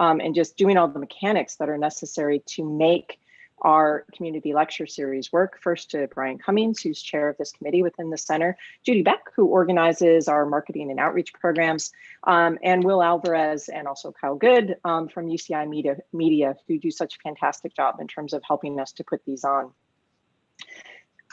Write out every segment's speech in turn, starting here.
and just doing all the mechanics that are necessary to make our community lecture series work. First to Brian Cummings, who's chair of this committee within the center, Judy Beck, who organizes our marketing and outreach programs, and Will Alvarez and also Kyle Good from UCI Media, who do such a fantastic job in terms of helping us to put these on.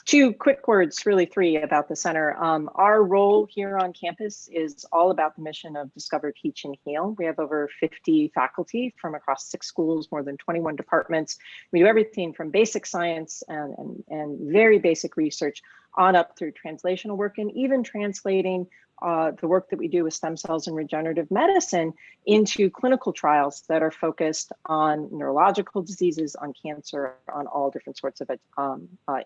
Two quick words, really three, about the center. Our role here on campus is all about the mission of Discover, Teach, and Heal. We have over 50 faculty from across 6 schools, more than 21 departments. We do everything from basic science and very basic research on up through translational work, and even translating the work that we do with stem cells and regenerative medicine into clinical trials that are focused on neurological diseases, on cancer, on all different sorts of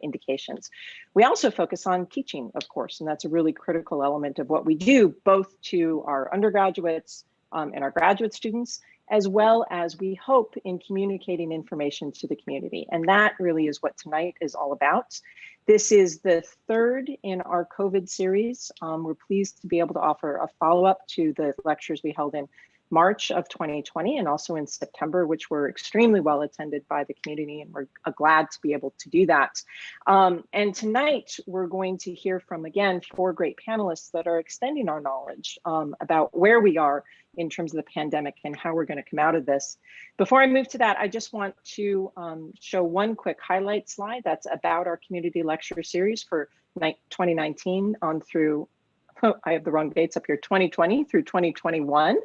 indications. We also focus on teaching, of course, and that's a really critical element of what we do, both to our undergraduates and our graduate students, as well as we hope in communicating information to the community. And that really is what tonight is all about. This is the third in our COVID series. We're pleased to be able to offer a follow-up to the lectures we held in March of 2020 and also in September, which were extremely well attended by the community, and we're glad to be able to do that. And tonight we're going to hear from, again, 4 great panelists that are extending our knowledge about where we are in terms of the pandemic and how we're going to come out of this. Before I move to that, I just want to show one quick highlight slide that's about our community lecture series for 2019 on through, I have the wrong dates up here, 2020 through 2021.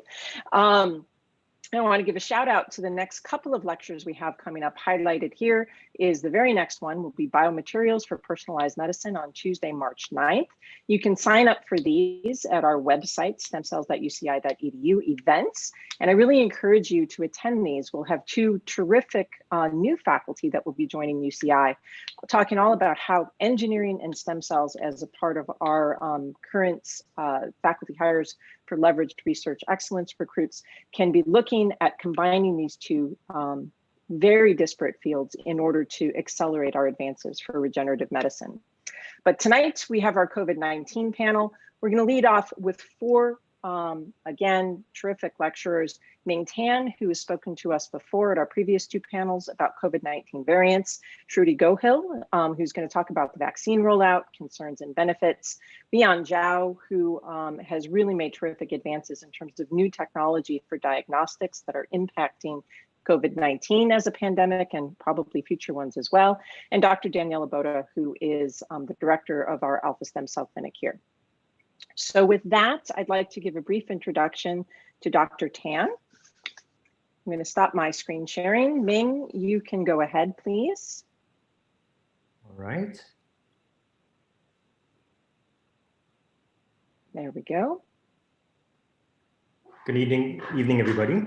I want to give a shout out to the next couple of lectures we have coming up. Highlighted here is the very next one will be Biomaterials for Personalized Medicine on Tuesday, March 9th. You can sign up for these at our website, stemcells.uci.edu events. And I really encourage you to attend these. We'll have 2 terrific new faculty that will be joining UCI, talking all about how engineering and stem cells as a part of our current faculty hires for leveraged research excellence recruits can be looking at combining these 2 very disparate fields in order to accelerate our advances for regenerative medicine. But tonight we have our COVID-19 panel. We're going to lead off with 4, again, terrific lecturers. Ming Tan, who has spoken to us before at our previous 2 panels about COVID-19 variants. Shruti Gohil, who's going to talk about the vaccine rollout, concerns and benefits. Bian Zhao, who has really made terrific advances in terms of new technology for diagnostics that are impacting COVID-19 as a pandemic and probably future ones as well. And Dr. Daniela Boda, who is the director of our Alpha Stem Cell Clinic here. So with that, I'd like to give a brief introduction to Dr. Tan. I'm going to stop my screen sharing. Ming, you can go ahead, please. All right. There we go. Good evening, everybody.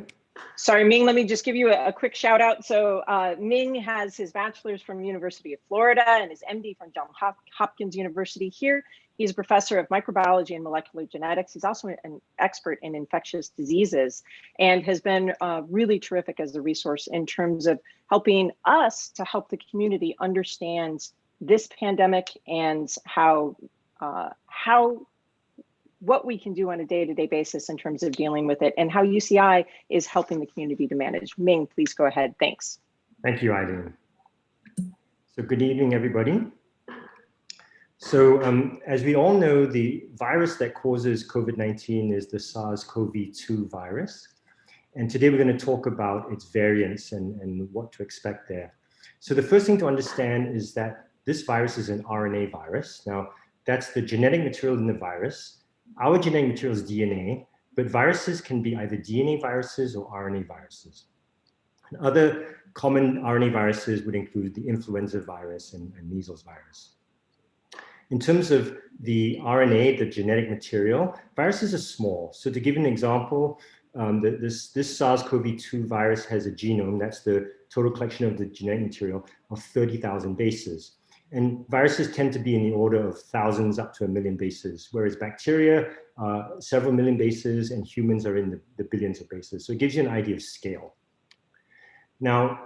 Sorry, Ming, let me just give you a quick shout out. So Ming has his bachelor's from University of Florida and his MD from Johns Hopkins University here. He's a professor of microbiology and molecular genetics. He's also an expert in infectious diseases and has been really terrific as a resource in terms of helping us to help the community understand this pandemic and what we can do on a day-to-day basis in terms of dealing with it and how UCI is helping the community to manage. Ming, please go ahead. Thanks. Thank you, Eileen. So good evening, everybody. So as we all know, the virus that causes COVID-19 is the SARS-CoV-2 virus. And today we're going to talk about its variants and what to expect there. So the first thing to understand is that this virus is an RNA virus. Now, that's the genetic material in the virus. Our genetic material is DNA, but viruses can be either DNA viruses or RNA viruses. And other common RNA viruses would include the influenza virus and measles virus. In terms of the RNA, the genetic material, viruses are small. So to give an example, this SARS-CoV-2 virus has a genome, that's the total collection of the genetic material, of 30,000 bases. And viruses tend to be in the order of thousands up to 1 million bases, whereas bacteria are several million bases and humans are in the billions of bases. So it gives you an idea of scale. Now,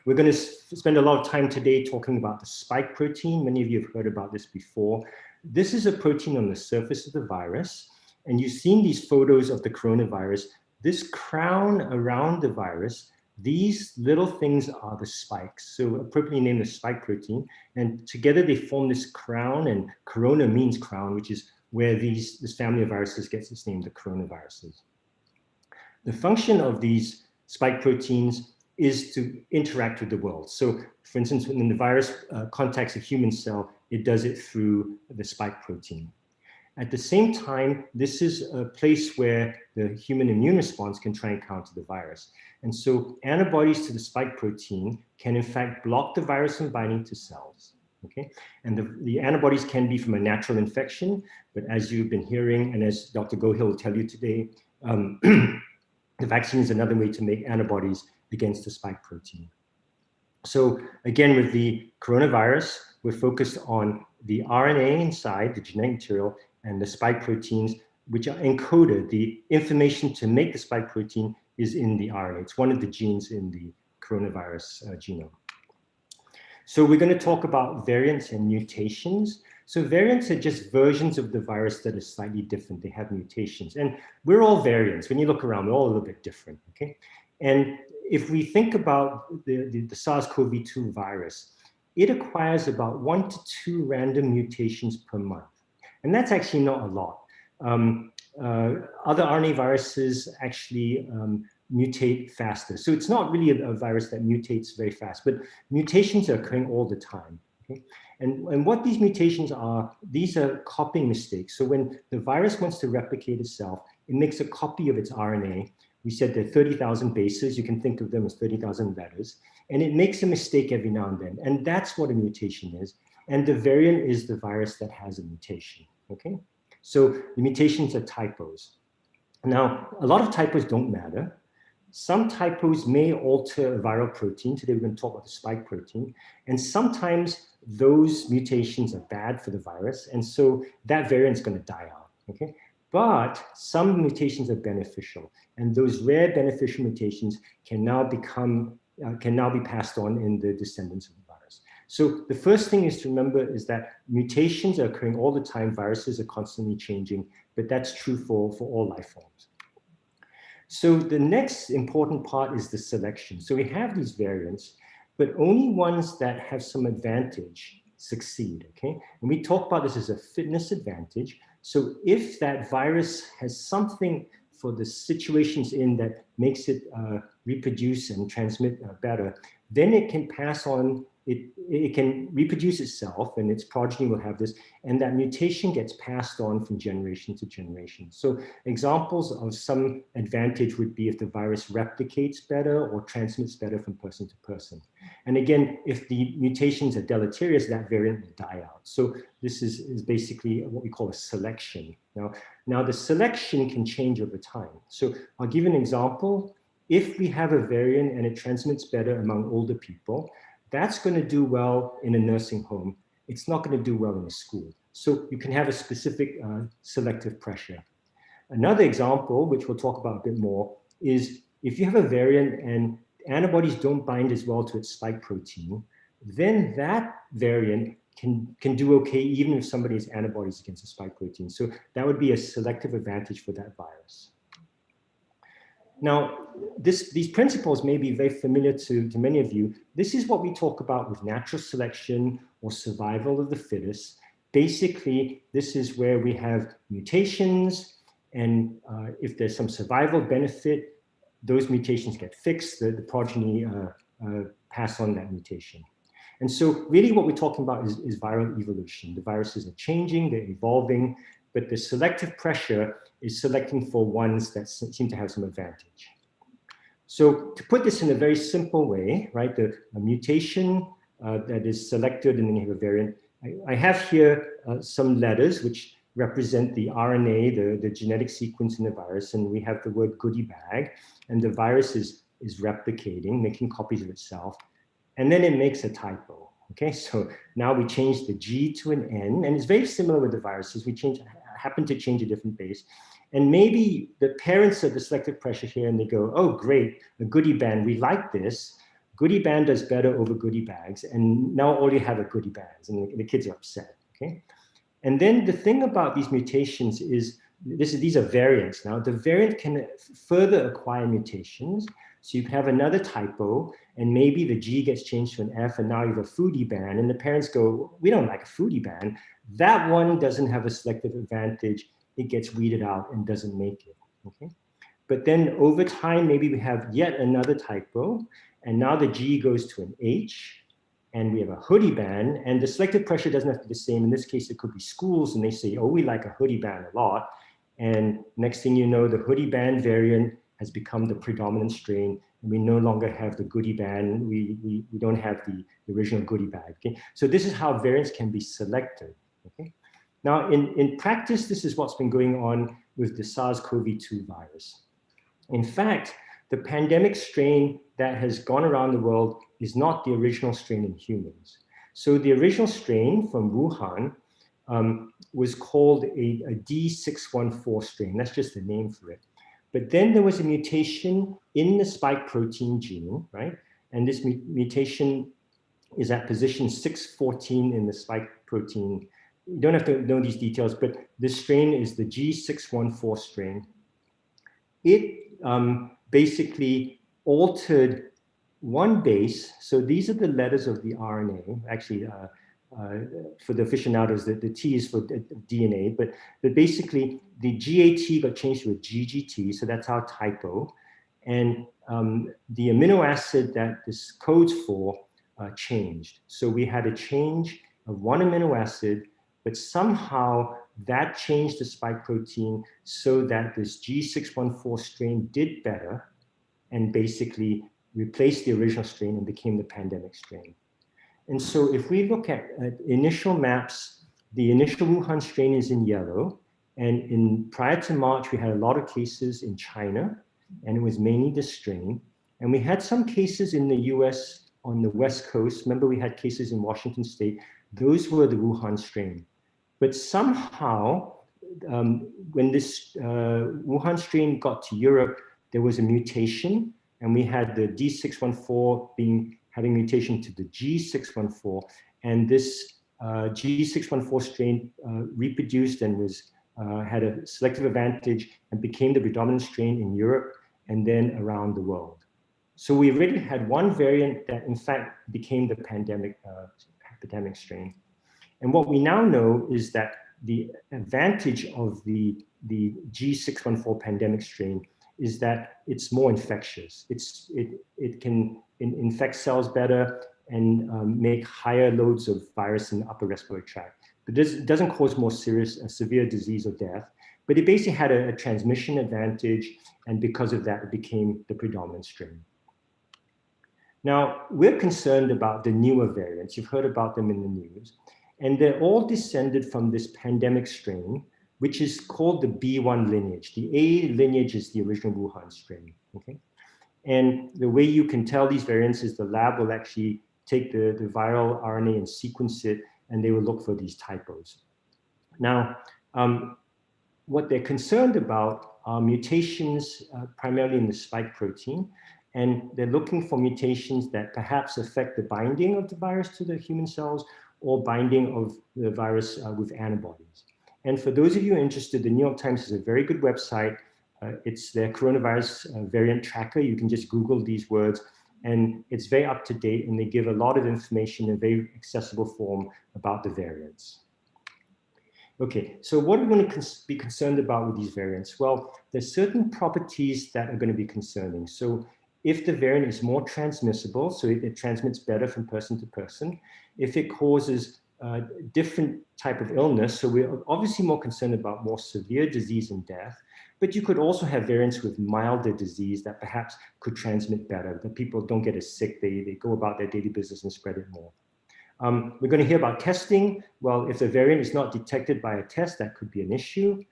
we're going to spend a lot of time today talking about the spike protein. Many of you have heard about this before. This is a protein on the surface of the virus. And you've seen these photos of the coronavirus This crown around the virus, these little things are the spikes, so appropriately named the spike protein, and together they form this crown, and corona means crown, which is where this family of viruses gets its name, the coronaviruses. The function of these spike proteins is to interact with the world. So for instance, when the virus contacts a human cell, it does it through the spike protein. At the same time, this is a place where the human immune response can try and counter the virus. And so antibodies to the spike protein can in fact block the virus from binding to cells. Okay, and the antibodies can be from a natural infection, but as you've been hearing, and as Dr. Gohill will tell you today, the vaccine is another way to make antibodies against the spike protein. So again, with the coronavirus, we're focused on the RNA inside, the genetic material, and the spike proteins, which are encoded. The information to make the spike protein is in the RNA. It's one of the genes in the coronavirus genome. So we're going to talk about variants and mutations. So variants are just versions of the virus that are slightly different. They have mutations. And we're all variants. When you look around, we're all a little bit different, okay? And if we think about the SARS-CoV-2 virus, it acquires about 1 to 2 random mutations per month. And that's actually not a lot. Other RNA viruses actually mutate faster. So it's not really a virus that mutates very fast, but mutations are occurring all the time. Okay? And what these mutations are, these are copying mistakes. So when the virus wants to replicate itself, it makes a copy of its RNA. We said there are 30,000 bases. You can think of them as 30,000 letters. And it makes a mistake every now and then. And that's what a mutation is. And the variant is the virus that has a mutation, okay? So the mutations are typos. Now, a lot of typos don't matter. Some typos may alter a viral protein. Today we're going to talk about the spike protein. And sometimes those mutations are bad for the virus. And so that variant is going to die out, okay? But some mutations are beneficial. And those rare beneficial mutations can now be passed on in the descendants of the virus. So the first thing is to remember is that mutations are occurring all the time. Viruses are constantly changing, but that's true for all life forms. So the next important part is the selection. So we have these variants, but only ones that have some advantage succeed, okay? And we talk about this as a fitness advantage. So if that virus has something for the situations in that makes it reproduce and transmit better, then it can pass on, it can reproduce itself and its progeny will have this, and that mutation gets passed on from generation to generation. So examples of some advantage would be if the virus replicates better or transmits better from person to person. And again, if the mutations are deleterious, that variant will die out. So this is basically what we call a selection. Now the selection can change over time. So I'll give you an example. If we have a variant and it transmits better among older people, that's going to do well in a nursing home. It's not going to do well in a school. So you can have a specific selective pressure. Another example, which we'll talk about a bit more, is if you have a variant and antibodies don't bind as well to its spike protein, then that variant can do okay even if somebody has antibodies against the spike protein. So that would be a selective advantage for that virus. Now, these principles may be very familiar to many of you. This is what we talk about with natural selection or survival of the fittest. Basically, this is where we have mutations, and if there's some survival benefit, those mutations get fixed, the progeny pass on that mutation. And so really what we're talking about is viral evolution. The viruses are changing, they're evolving, but the selective pressure is selecting for ones that seem to have some advantage. So to put this in a very simple way, right, a mutation that is selected and then you have a variant. I have here some letters which represent the RNA, the genetic sequence in the virus, and we have the word goodie bag, and the virus is replicating, making copies of itself, and then it makes a typo. Okay, so now we change the G to an N, and it's very similar with the viruses. We happen to change a different base. And maybe the parents of the selective pressure here, and they go, oh, great, a goodie band, we like this. Goodie band does better over goodie bags, and now all you have are goodie bags, and the kids are upset, okay? And then the thing about these mutations is these are variants now. The variant can further acquire mutations. So you can have another typo, and maybe the G gets changed to an F, and now you have a foodie ban, and the parents go, we don't like a foodie ban. That one doesn't have a selective advantage. It gets weeded out and doesn't make it, okay? But then over time, maybe we have yet another typo, and now the G goes to an H, and we have a hoodie ban, and the selective pressure doesn't have to be the same. In this case, it could be schools, and they say, oh, we like a hoodie ban a lot. And next thing you know, the hoodie ban variant has become the predominant strain, and we no longer have the goodie ban. We don't have the original goodie bag, okay? So this is how variants can be selected, okay? Now, in practice, this is what's been going on with the SARS-CoV-2 virus. In fact, the pandemic strain that has gone around the world is not the original strain in humans. So the original strain from Wuhan was called a D614 strain. That's just the name for it. But then there was a mutation in the spike protein gene, right? And this mutation is at position 614 in the spike protein. You don't have to know these details, but this strain is the G614 strain. It basically altered one base. So these are the letters of the RNA. Actually, for the aficionados, the T is for DNA, but basically the GAT got changed to a GGT, so that's our typo. And the amino acid that this codes for changed. So we had a change of one amino acid, but somehow that changed the spike protein so that this G614 strain did better and basically replaced the original strain and became the pandemic strain. And so if we look at initial maps, the initial Wuhan strain is in yellow. And prior to March, we had a lot of cases in China, and it was mainly this strain. And we had some cases in the US on the West Coast. Remember, we had cases in Washington State. Those were the Wuhan strain. But somehow, when this Wuhan strain got to Europe, there was a mutation, and we had the D614 having mutation to the G614, and this G614 strain reproduced and was had a selective advantage and became the predominant strain in Europe and then around the world. So we already had one variant that in fact became the pandemic strain. And what we now know is that the advantage of the G614 pandemic strain is that it's more infectious. It can infect cells better and make higher loads of virus in the upper respiratory tract. But this doesn't cause more severe disease or death. But it basically had a transmission advantage, and because of that, it became the predominant strain. Now, we're concerned about the newer variants. You've heard about them in the news. And they're all descended from this pandemic strain, which is called the B1 lineage. The A lineage is the original Wuhan strain, okay? And the way you can tell these variants is the lab will actually take the viral RNA and sequence it, and they will look for these typos. Now, what they're concerned about are mutations primarily in the spike protein, and they're looking for mutations that perhaps affect the binding of the virus to the human cells or binding of the virus with antibodies. And for those of you interested, the New York Times is a very good website. It's their coronavirus variant tracker. You can just Google these words, and it's very up to date, and they give a lot of information in a very accessible form about the variants. Okay, so what are we going to be concerned about with these variants? Well, there's certain properties that are going to be concerning. So if the variant is more transmissible, so it transmits better from person to person, if it causes different type of illness, so we're obviously more concerned about more severe disease and death, but you could also have variants with milder disease that perhaps could transmit better, that people don't get as sick, they go about their daily business and spread it more. We're going to hear about testing. Well, if the variant is not detected by a test, that could be an issue.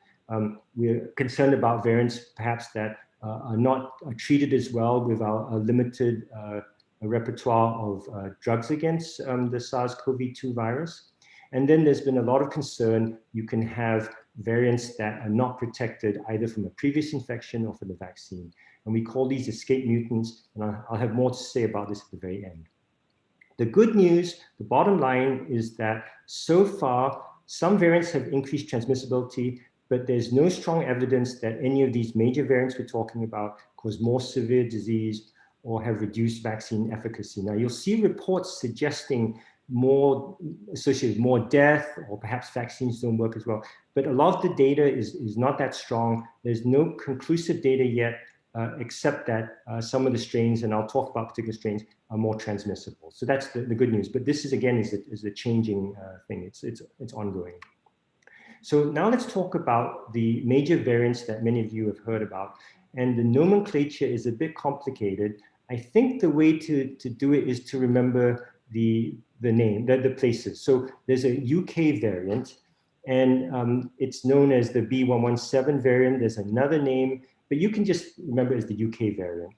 We're concerned about variants perhaps that are not treated as well with our limited repertoire of drugs against the SARS-CoV-2 virus. And then there's been a lot of concern. You can have variants that are not protected either from a previous infection or from the vaccine. And we call these escape mutants. And I'll have more to say about this at the very end. The good news, the bottom line is that so far, some variants have increased transmissibility, but there's no strong evidence that any of these major variants we're talking about cause more severe disease or have reduced vaccine efficacy. Now, you'll see reports suggesting more associated with more death, or perhaps vaccines don't work as well. But a lot of the data is not that strong. There's no conclusive data yet, except that some of the strains, and I'll talk about particular strains, are more transmissible. So that's the good news. But this is, again, is a changing thing. It's ongoing. So now let's talk about the major variants that many of you have heard about. And the nomenclature is a bit complicated. I think the way to do it is to remember the places. So there's a UK variant, and it's known as the B117 variant. There's another name, but you can just remember it as the UK variant.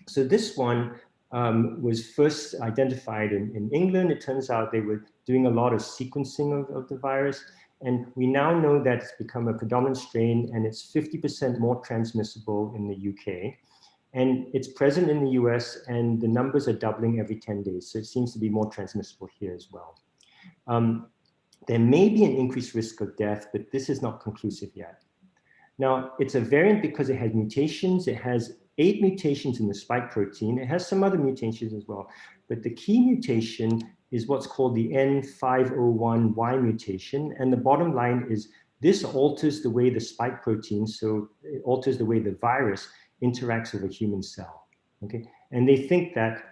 So this one was first identified in England. It turns out they were doing a lot of sequencing of the virus. And we now know that it's become a predominant strain, and it's 50% more transmissible in the UK. And it's present in the US, and the numbers are doubling every 10 days. So it seems to be more transmissible here as well. There may be an increased risk of death, but this is not conclusive yet. Now, it's a variant because it has mutations. It has 8 mutations in the spike protein. It has some other mutations as well. But the key mutation is what's called the N501Y mutation. And the bottom line is this alters the way the spike protein, so it alters the way the virus interacts with a human cell, okay? And they think that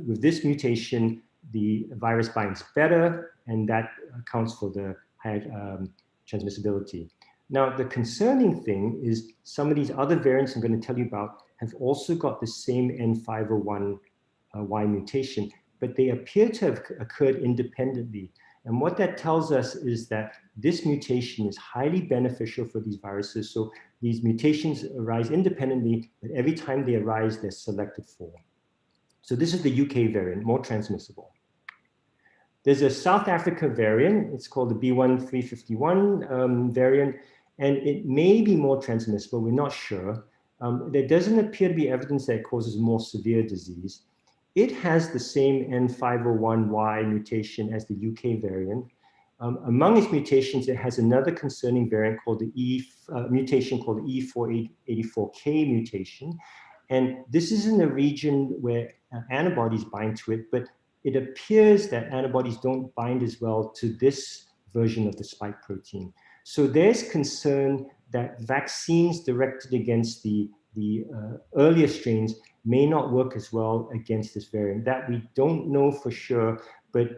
with this mutation, the virus binds better, and that accounts for the high transmissibility. Now, the concerning thing is some of these other variants I'm going to tell you about have also got the same N501Y mutation, but they appear to have occurred independently. And what that tells us is that this mutation is highly beneficial for these viruses. So these mutations arise independently, but every time they arise, they're selected for. So this is the UK variant, more transmissible. There's a South Africa variant. It's called the B1351 variant, and it may be more transmissible. We're not sure. There doesn't appear to be evidence that it causes more severe disease. It has the same N501Y mutation as the UK variant. Among its mutations, it has another concerning variant called the mutation called the E484K mutation. And this is in a region where antibodies bind to it, but it appears that antibodies don't bind as well to this version of the spike protein. So there's concern that vaccines directed against the earlier strains may not work as well against this variant. That we don't know for sure, but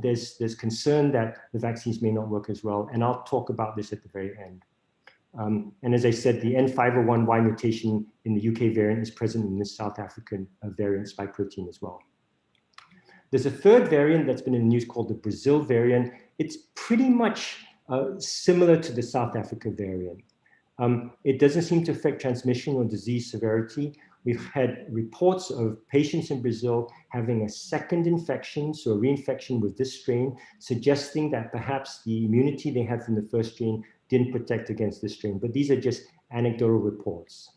there's concern that the vaccines may not work as well. And I'll talk about this at the very end. And as I said, the N501Y mutation in the UK variant is present in this South African variant spike protein as well. There's a third variant that's been in the news called the Brazil variant. It's pretty much similar to the South Africa variant. It doesn't seem to affect transmission or disease severity. We've had reports of patients in Brazil having a second infection, so a reinfection with this strain, suggesting that perhaps the immunity they had from the first strain didn't protect against this strain, but these are just anecdotal reports.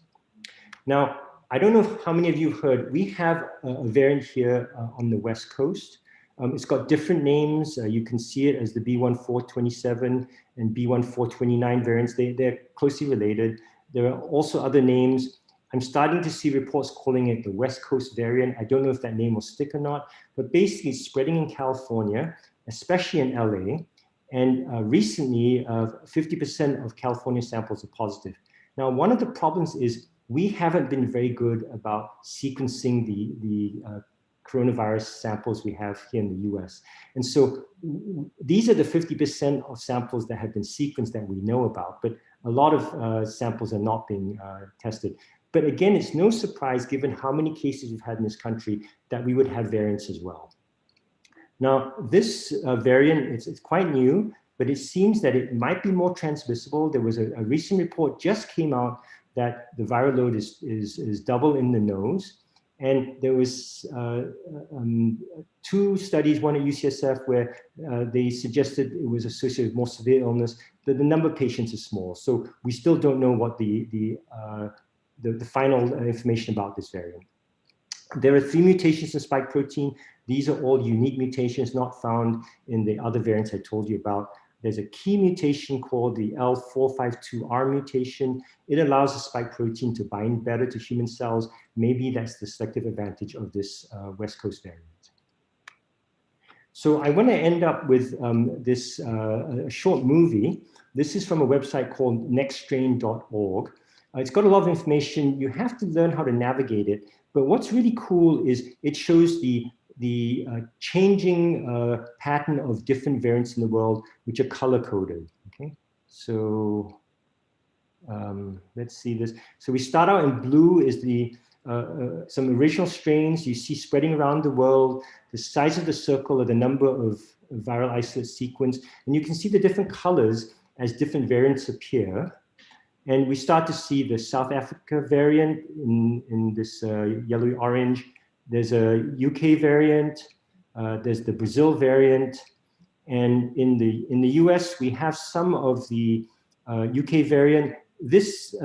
Now, I don't know how many of you have heard, we have a variant here on the West Coast. It's got different names. You can see it as the B1427 and B1429 variants. They're closely related. There are also other names. I'm starting to see reports calling it the West Coast variant. I don't know if that name will stick or not, but basically it's spreading in California, especially in LA. And recently, 50% of California samples are positive. Now, one of the problems is we haven't been very good about sequencing the coronavirus samples we have here in the US. And so these are the 50% of samples that have been sequenced that we know about, but a lot of samples are not being tested. But again, it's no surprise given how many cases we've had in this country that we would have variants as well. Now, this variant, it's quite new, but it seems that it might be more transmissible. There was a recent report just came out that the viral load is double in the nose. And there was 2 studies, one at UCSF, where they suggested it was associated with more severe illness, but the number of patients is small. So we still don't know what the final information about this variant. There are 3 mutations in spike protein. These are all unique mutations not found in the other variants I told you about. There's a key mutation called the L452R mutation. It allows the spike protein to bind better to human cells. Maybe that's the selective advantage of this West Coast variant. So I want to end up with this a short movie. This is from a website called nextstrain.org. It's got a lot of information. You have to learn how to navigate it. But what's really cool is it shows the changing pattern of different variants in the world, which are color-coded. Okay, so let's see this. So we start out in blue is the some original strains you see spreading around the world. The size of the circle are the number of viral isolate sequence, and you can see the different colors as different variants appear. And we start to see the South Africa variant in this yellowy orange. There's a UK variant. There's the Brazil variant. And in the US, we have some of the UK variant. This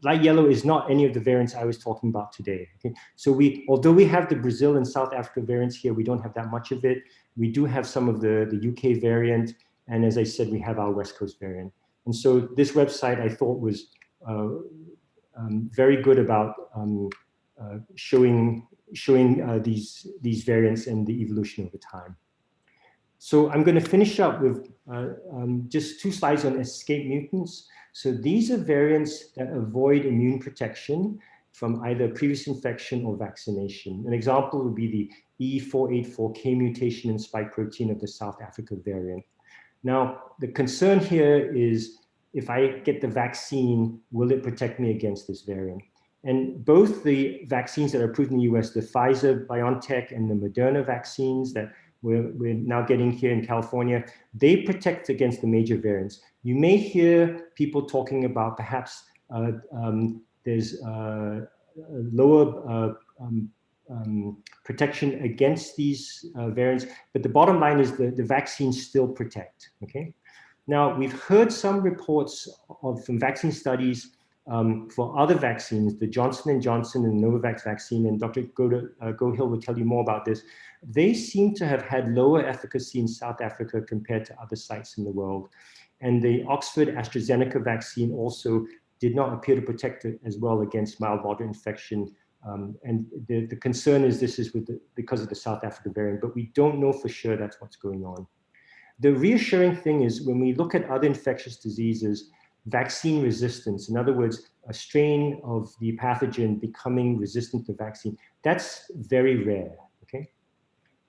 light yellow is not any of the variants I was talking about today. Okay? So although we have the Brazil and South Africa variants here, we don't have that much of it. We do have some of the UK variant. And as I said, we have our West Coast variant. And so this website I thought was very good about showing these variants and the evolution over time. So I'm going to finish up with just 2 slides on escape mutants. So these are variants that avoid immune protection from either previous infection or vaccination. An example would be the E484K mutation in spike protein of the South Africa variant. Now, the concern here is if I get the vaccine, will it protect me against this variant? And both the vaccines that are approved in the US, the Pfizer, BioNTech, and the Moderna vaccines that we're now getting here in California, they protect against the major variants. You may hear people talking about perhaps there's lower protection against these variants, but the bottom line is the vaccines still protect, okay? Now, we've heard some reports from vaccine studies for other vaccines, the Johnson & Johnson and Novavax vaccine, and Dr. Gohill will tell you more about this. They seem to have had lower efficacy in South Africa compared to other sites in the world. And the Oxford AstraZeneca vaccine also did not appear to protect it as well against mild moderate infection. And the concern is this is because of the South Africa variant, but we don't know for sure that's what's going on. The reassuring thing is when we look at other infectious diseases, vaccine resistance, in other words, a strain of the pathogen becoming resistant to vaccine, that's very rare, okay?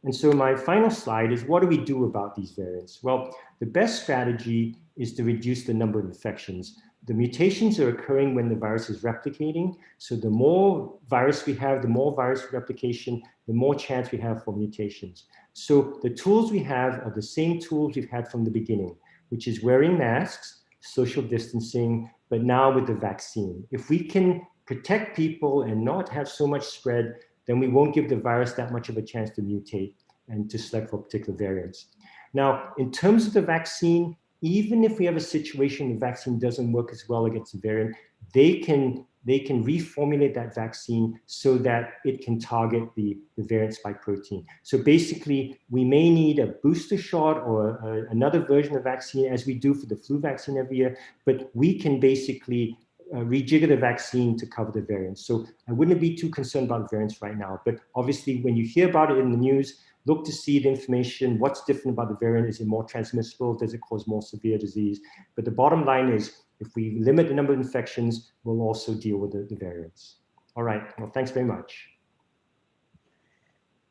And so my final slide is what do we do about these variants? Well, the best strategy is to reduce the number of infections. The mutations are occurring when the virus is replicating. So the more virus we have, the more virus replication, the more chance we have for mutations. So the tools we have are the same tools we've had from the beginning, which is wearing masks, social distancing, but now with the vaccine. If we can protect people and not have so much spread, then we won't give the virus that much of a chance to mutate and to select for particular variants. Now, in terms of the vaccine, even if we have a situation the vaccine doesn't work as well against the variant, they can reformulate that vaccine so that it can target the variant spike protein. So basically, we may need a booster shot or another version of vaccine as we do for the flu vaccine every year, but we can basically rejigger the vaccine to cover the variants. So I wouldn't be too concerned about variants right now, but obviously when you hear about it in the news, look to see the information, what's different about the variant, is it more transmissible, does it cause more severe disease? But the bottom line is, if we limit the number of infections, we'll also deal with the variants. All right, well, thanks very much.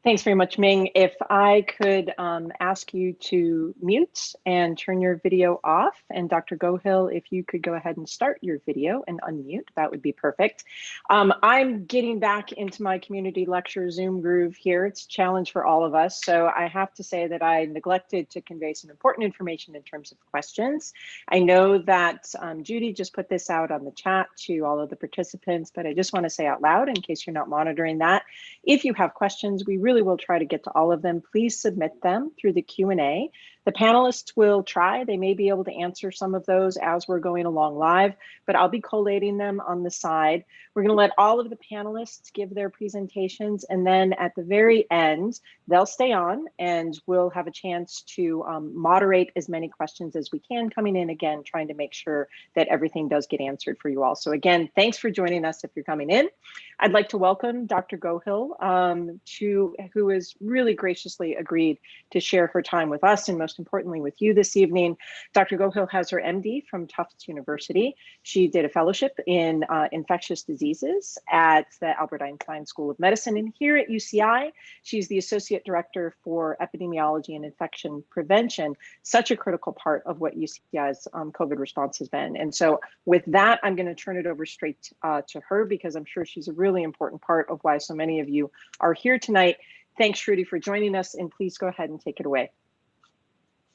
Thanks very much, Ming. If I could ask you to mute and turn your video off, and Dr. Gohill, if you could go ahead and start your video and unmute, that would be perfect. I'm getting back into my community lecture Zoom groove here. It's a challenge for all of us. So I have to say that I neglected to convey some important information in terms of questions. I know that Judy just put this out on the chat to all of the participants, but I just want to say out loud, in case you're not monitoring that, if you have questions, we really will try to get to all of them. Please submit them through the Q&A. The panelists will try. They may be able to answer some of those as we're going along live, but I'll be collating them on the side. We're going to let all of the panelists give their presentations, and then at the very end, they'll stay on and we'll have a chance to moderate as many questions as we can coming in, again, trying to make sure that everything does get answered for you all. So again, thanks for joining us if you're coming in. I'd like to welcome Dr. Gohill, who has really graciously agreed to share her time with us and most importantly with you this evening. Dr. Gohill has her MD from Tufts University. She did a fellowship in infectious diseases at the Albert Einstein School of Medicine. And here at UCI, she's the Associate Director for Epidemiology and Infection Prevention, such a critical part of what UCI's COVID response has been. And so with that, I'm going to turn it over straight to her because I'm sure she's a really important part of why so many of you are here tonight. Thanks, Treni, for joining us, and please go ahead and take it away.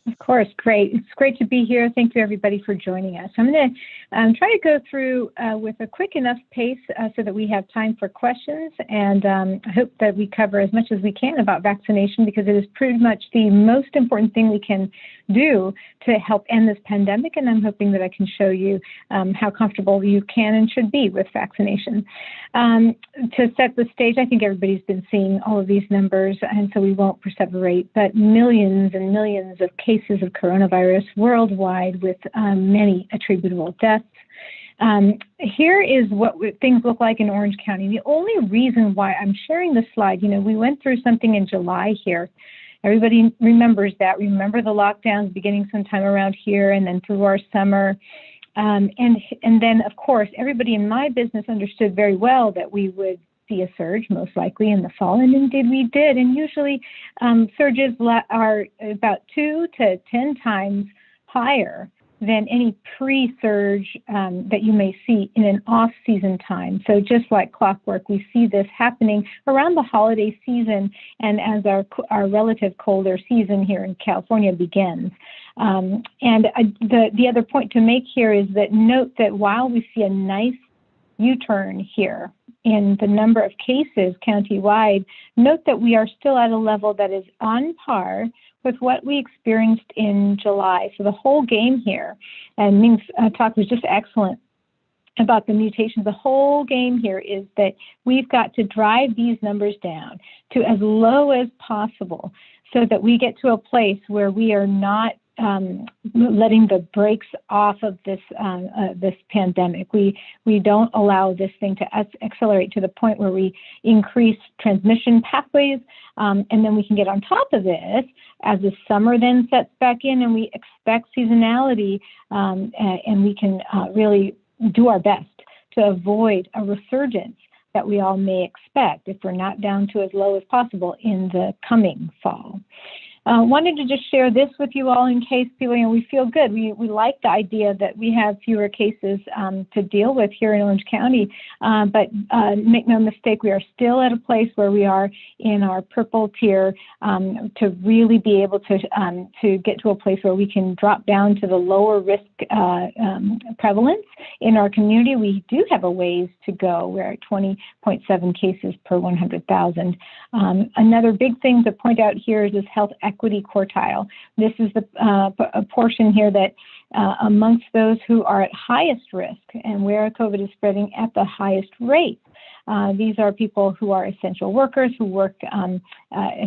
Of course, great. It's great to be here. Thank you, everybody, for joining us. I'm going to try to go through with a quick enough pace so that we have time for questions, and I hope that we cover as much as we can about vaccination because it is pretty much the most important thing we can do to help end this pandemic, and I'm hoping that I can show you how comfortable you can and should be with vaccination. To set the stage, I think everybody's been seeing all of these numbers, and so we won't perseverate, but millions and millions of cases of coronavirus worldwide with many attributable deaths. Here is what things look like in Orange County. The only reason why I'm sharing this slide, we went through something in July here. Everybody remembers that. Remember the lockdowns beginning sometime around here and then through our summer. And then, of course, everybody in my business understood very well that we would see a surge, most likely in the fall, and indeed we did. And usually surges are about 2 to 10 times higher than any pre-surge that you may see in an off-season time. So just like clockwork, we see this happening around the holiday season and as our relative colder season here in California begins. And the other point to make here is that note that while we see a nice U-turn here in the number of cases countywide, note that we are still at a level that is on par with what we experienced in July. So the whole game here, and Ming's talk was just excellent about the mutations. The whole game here is that we've got to drive these numbers down to as low as possible so that we get to a place where we are not letting the brakes off of this pandemic. We don't allow this thing to accelerate to the point where we increase transmission pathways, and then we can get on top of this as the summer then sets back in, and we expect seasonality, and we can really do our best to avoid a resurgence that we all may expect if we're not down to as low as possible in the coming fall. Wanted to just share this with you all in case people, we feel good. We like the idea that we have fewer cases to deal with here in Orange County, but make no mistake, we are still at a place where we are in our purple tier to really be able to get to a place where we can drop down to the lower risk prevalence in our community. We do have a ways to go. We're at 20.7 cases per 100,000. Another big thing to point out here is this health equity quartile. This is a portion here that amongst those who are at highest risk and where COVID is spreading at the highest rate. These are people who are essential workers, who work,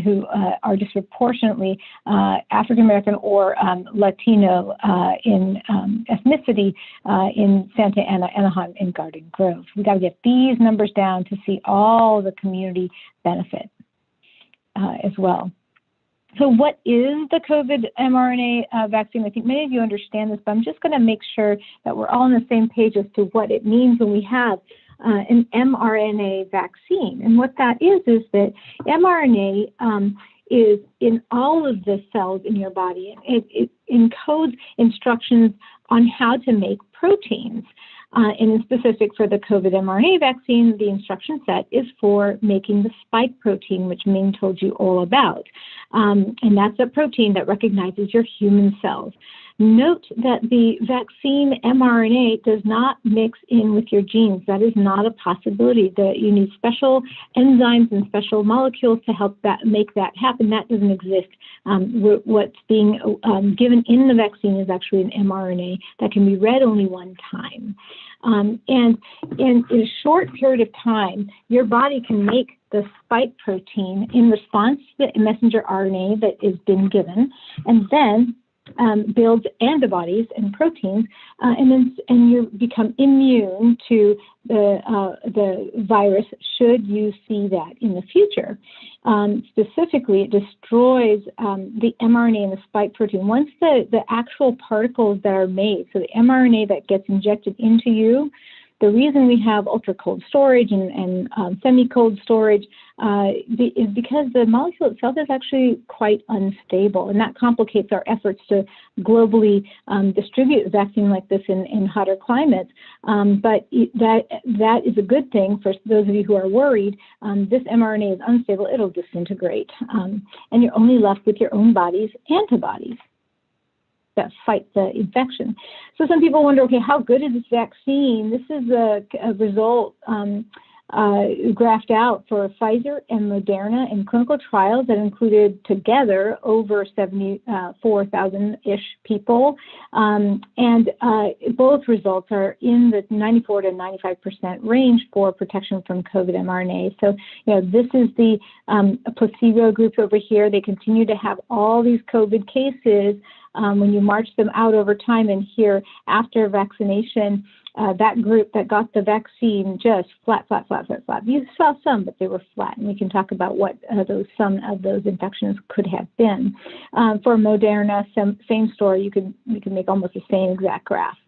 who are disproportionately African American or Latino in ethnicity in Santa Ana, Anaheim, and Garden Grove. We got to get these numbers down to see all the community benefit as well. So what is the COVID mRNA vaccine? I think many of you understand this, but I'm just going to make sure that we're all on the same page as to what it means when we have an mRNA vaccine. And what that is that mRNA is in all of the cells in your body. It encodes instructions on how to make proteins. And in specific for the COVID mRNA vaccine, the instruction set is for making the spike protein, which Ming told you all about. And that's a protein that recognizes your human cells. Note that the vaccine mRNA does not mix in with your genes. That is not a possibility. That you need special enzymes and special molecules to help make that happen. That doesn't exist. What's being given in the vaccine is actually an mRNA that can be read only one time. And in a short period of time, your body can make the spike protein in response to the messenger RNA that has been given, and then builds antibodies and proteins, and you become immune to the virus should you see that in the future. Specifically, it destroys the mRNA and the spike protein. Once the actual particles that are made, so the mRNA that gets injected into you, the reason we have ultra-cold storage and semi-cold storage is because the molecule itself is actually quite unstable, and that complicates our efforts to globally distribute a vaccine like this in hotter climates. But that is a good thing for those of you who are worried. This mRNA is unstable; it'll disintegrate, and you're only left with your own body's antibodies that fight the infection. So some people wonder, okay, how good is this vaccine? This is a result graphed out for Pfizer and Moderna in clinical trials that included together over 74,000-ish people. And both results are in the 94 to 95% range for protection from COVID mRNA. So, this is the placebo group over here. They continue to have all these COVID cases. When you march them out over time, and here after vaccination, that group that got the vaccine just flat. You saw some, but they were flat, and we can talk about what some of those infections could have been. For Moderna, same story. We can make almost the same exact graph.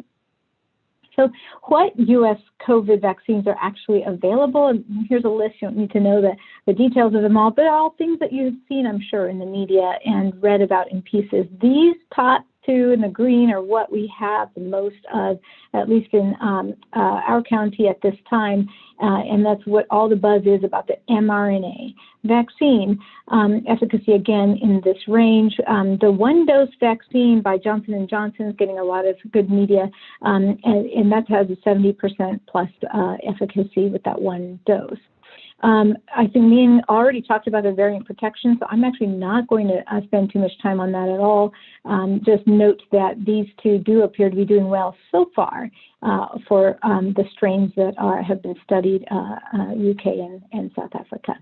So what U.S. COVID vaccines are actually available? And here's a list. You don't need to know the details of them all, but all things that you've seen, I'm sure, in the media and read about in pieces. These top two in the green are what we have the most of, at least in our county at this time, and that's what all the buzz is about the mRNA vaccine. Efficacy, again, in this range. The one-dose vaccine by Johnson & Johnson is getting a lot of good media, and that has a 70% plus efficacy with that one dose. I think Mean already talked about the variant protection, so I'm actually not going to spend too much time on that at all. Just note that these two do appear to be doing well so far for the strains that have been studied, UK and South Africa.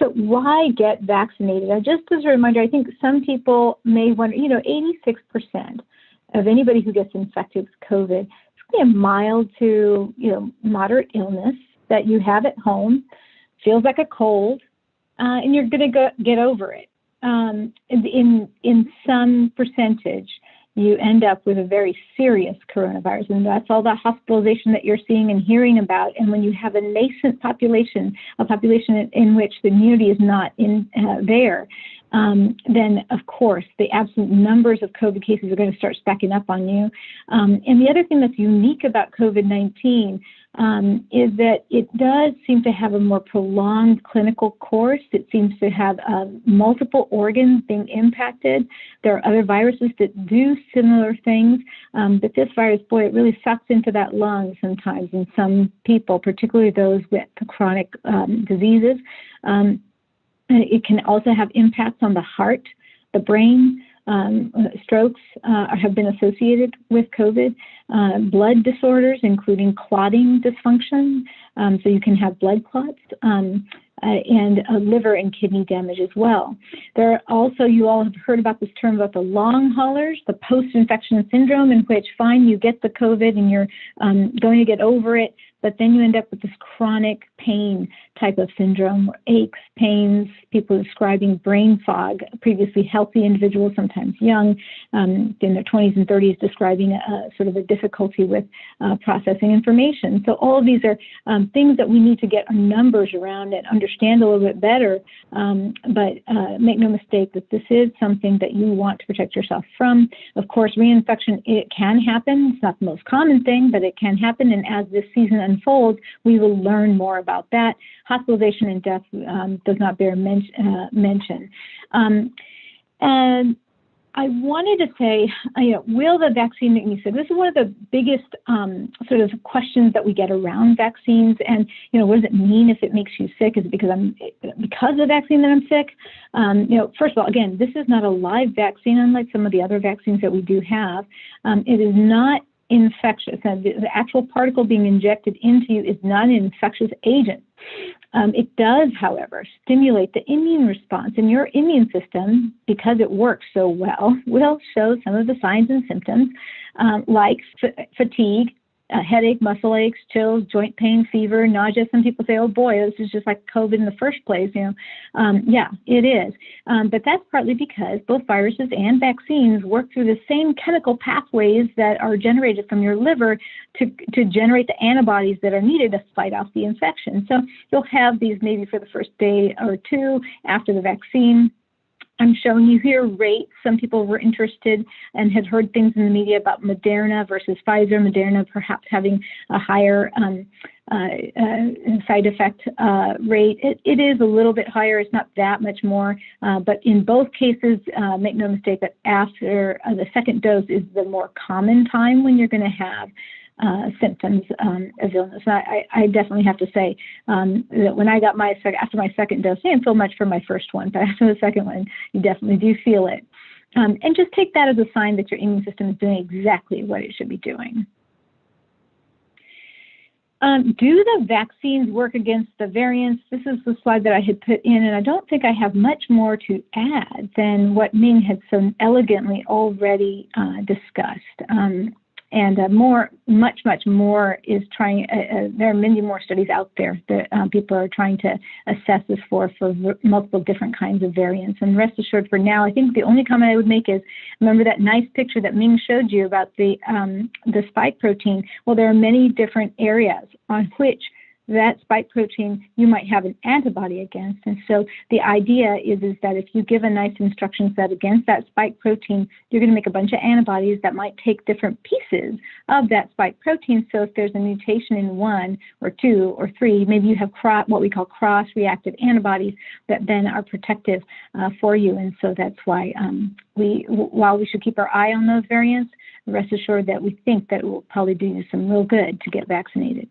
So why get vaccinated? Just as a reminder, I think some people may wonder, 86% of anybody who gets infected with COVID, it's going to be a mild to moderate illness that you have at home, feels like a cold, and you're going to get over it. In some percentage, you end up with a very serious coronavirus, and that's all the hospitalization that you're seeing and hearing about. And when you have a nascent population, a population in which the immunity is not there, then of course the absolute numbers of COVID cases are going to start stacking up on you. And the other thing that's unique about COVID-19 is that it does seem to have a more prolonged clinical course. It seems to have multiple organs being impacted. There are other viruses that do similar things, but this virus, boy, it really sucks into that lung sometimes in some people, particularly those with chronic diseases. It can also have impacts on the heart, the brain. Strokes have been associated with COVID, blood disorders, including clotting dysfunction, so you can have blood clots, and liver and kidney damage as well. There are also, you all have heard about this term about the long haulers, the post-infection syndrome, in which, fine, you get the COVID and you're going to get over it, but then you end up with this chronic pain type of syndrome, aches, pains, people describing brain fog, previously healthy individuals, sometimes young, in their 20s and 30s, describing sort of a difficulty with processing information. So all of these are things that we need to get our numbers around and understand a little bit better, but make no mistake that this is something that you want to protect yourself from. Of course, reinfection, it can happen. It's not the most common thing, but it can happen, and as this season unfolds, we will learn more about that. Hospitalization and death does not bear mention. And I wanted to say, will the vaccine make me sick? This is one of the biggest sort of questions that we get around vaccines. And, what does it mean if it makes you sick? Is it because of the vaccine that I'm sick? First of all, again, this is not a live vaccine, unlike some of the other vaccines that we do have. It is not infectious. The actual particle being injected into you is not an infectious agent. It does, however, stimulate the immune response, and your immune system, because it works so well, will show some of the signs and symptoms like fatigue, headache, muscle aches, chills, joint pain, fever, nausea. Some people say, oh boy, this is just like COVID in the first place. Yeah, it is. But that's partly because both viruses and vaccines work through the same chemical pathways that are generated from your liver to generate the antibodies that are needed to fight off the infection. So you'll have these maybe for the first day or two after the vaccine. I'm showing you here rates. Some people were interested and had heard things in the media about Moderna versus Pfizer. Moderna perhaps having a higher side effect rate. It is a little bit higher. It's not that much more. But in both cases, make no mistake that after the second dose is the more common time when you're going to have symptoms of illness. And I definitely have to say that when I got after my second dose, I didn't feel much for my first one, but after the second one, you definitely do feel it. And just take that as a sign that your immune system is doing exactly what it should be doing. Do the vaccines work against the variants? This is the slide that I had put in, and I don't think I have much more to add than what Ming had so elegantly already discussed. And much more is trying, there are many more studies out there that people are trying to assess this for multiple different kinds of variants. And rest assured, for now, I think the only comment I would make is, remember that nice picture that Ming showed you about the spike protein? Well, there are many different areas on which that spike protein you might have an antibody against. And so the idea is that if you give a nice instruction set against that spike protein, you're going to make a bunch of antibodies that might take different pieces of that spike protein. So if there's a mutation in 1 or 2 or 3, maybe you have what we call cross-reactive antibodies that then are protective for you. And so that's why while we should keep our eye on those variants, rest assured that we think that it will probably do you some real good to get vaccinated.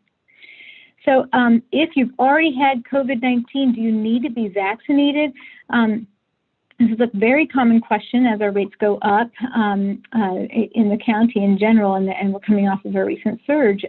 So if you've already had COVID-19, do you need to be vaccinated? This is a very common question as our rates go up in the county in general, and we're coming off of a recent surge.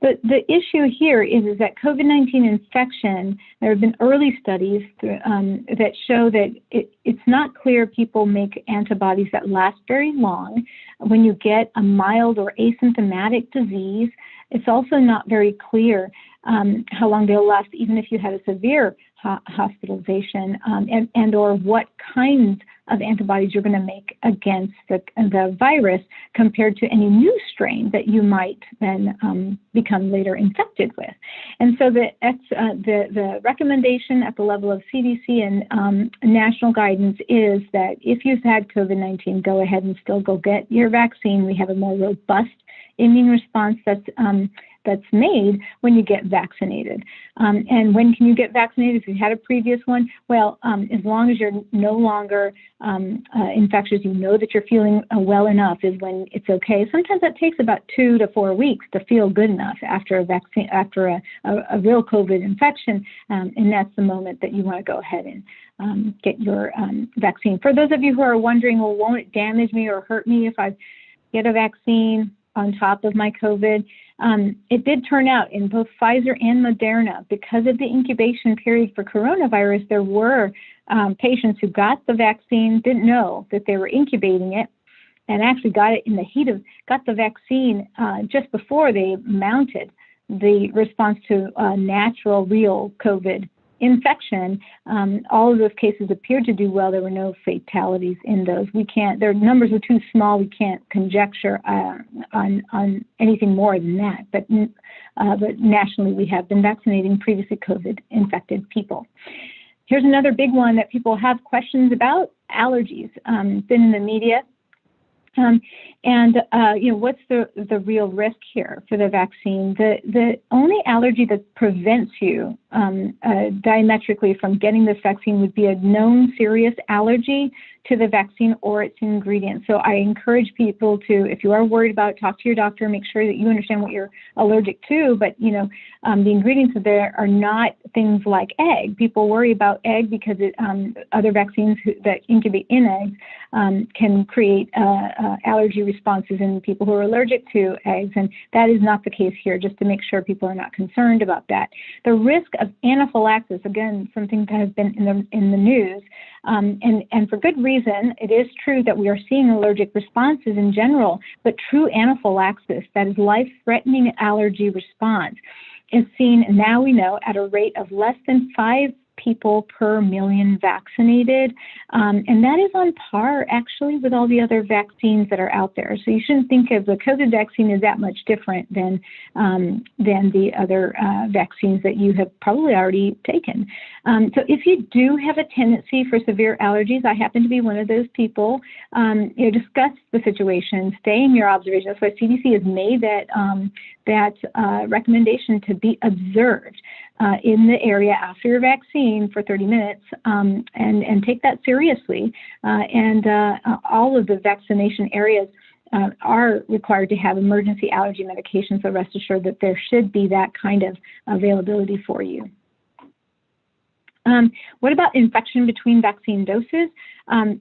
The issue here is that COVID-19 infection, there have been early studies that show that it's not clear people make antibodies that last very long. When you get a mild or asymptomatic disease, it's also not very clear how long they'll last, even if you had a severe hospitalization, and or what kinds of antibodies you're going to make against the virus compared to any new strain that you might then become later infected with. And so the recommendation at the level of CDC and national guidance is that if you've had COVID-19, go ahead and still go get your vaccine. We have a more robust immune response that's made when you get vaccinated. And when can you get vaccinated if you had a previous one? Well, as long as you're no longer infectious, you know that you're feeling well enough is when it's okay. Sometimes that takes about 2 to 4 weeks to feel good enough after a vaccine, after a real COVID infection, and that's the moment that you want to go ahead and get your vaccine. For those of you who are wondering, well, won't it damage me or hurt me if I get a vaccine on top of my COVID? It did turn out in both Pfizer and Moderna, because of the incubation period for coronavirus, there were patients who got the vaccine, didn't know that they were incubating it, and actually got the vaccine just before they mounted the response to natural, real COVID infection. All of those cases appeared to do well. There were no fatalities in those. Their numbers were too small. We can't conjecture on anything more than that. But nationally, we have been vaccinating previously COVID-infected people. Here's another big one that people have questions about: allergies. Been in the media. What's the real risk here for the vaccine? The only allergy that prevents you diametrically from getting this vaccine would be a known serious allergy to the vaccine or its ingredients. So I encourage people to, if you are worried about it, talk to your doctor, make sure that you understand what you're allergic to. But, you know, the ingredients there are not things like egg. People worry about egg because other vaccines that incubate in eggs can create allergy responses in people who are allergic to eggs. And that is not the case here, just to make sure people are not concerned about that. The risk of anaphylaxis, again, something that has been in the news, and for good reason. It is true that we are seeing allergic responses in general, but true anaphylaxis, that is life-threatening allergy response, is seen, now we know, at a rate of less than 5 people per million vaccinated. And that is on par, actually, with all the other vaccines that are out there. So you shouldn't think of the COVID vaccine as that much different than the other vaccines that you have probably already taken. So if you do have a tendency for severe allergies, I happen to be one of those people, discuss the situation, stay in your observation. That's why CDC has made that recommendation to be observed in the area after your vaccine for 30 minutes and take that seriously. All of the vaccination areas are required to have emergency allergy medication, so rest assured that there should be that kind of availability for you. What about infection between vaccine doses?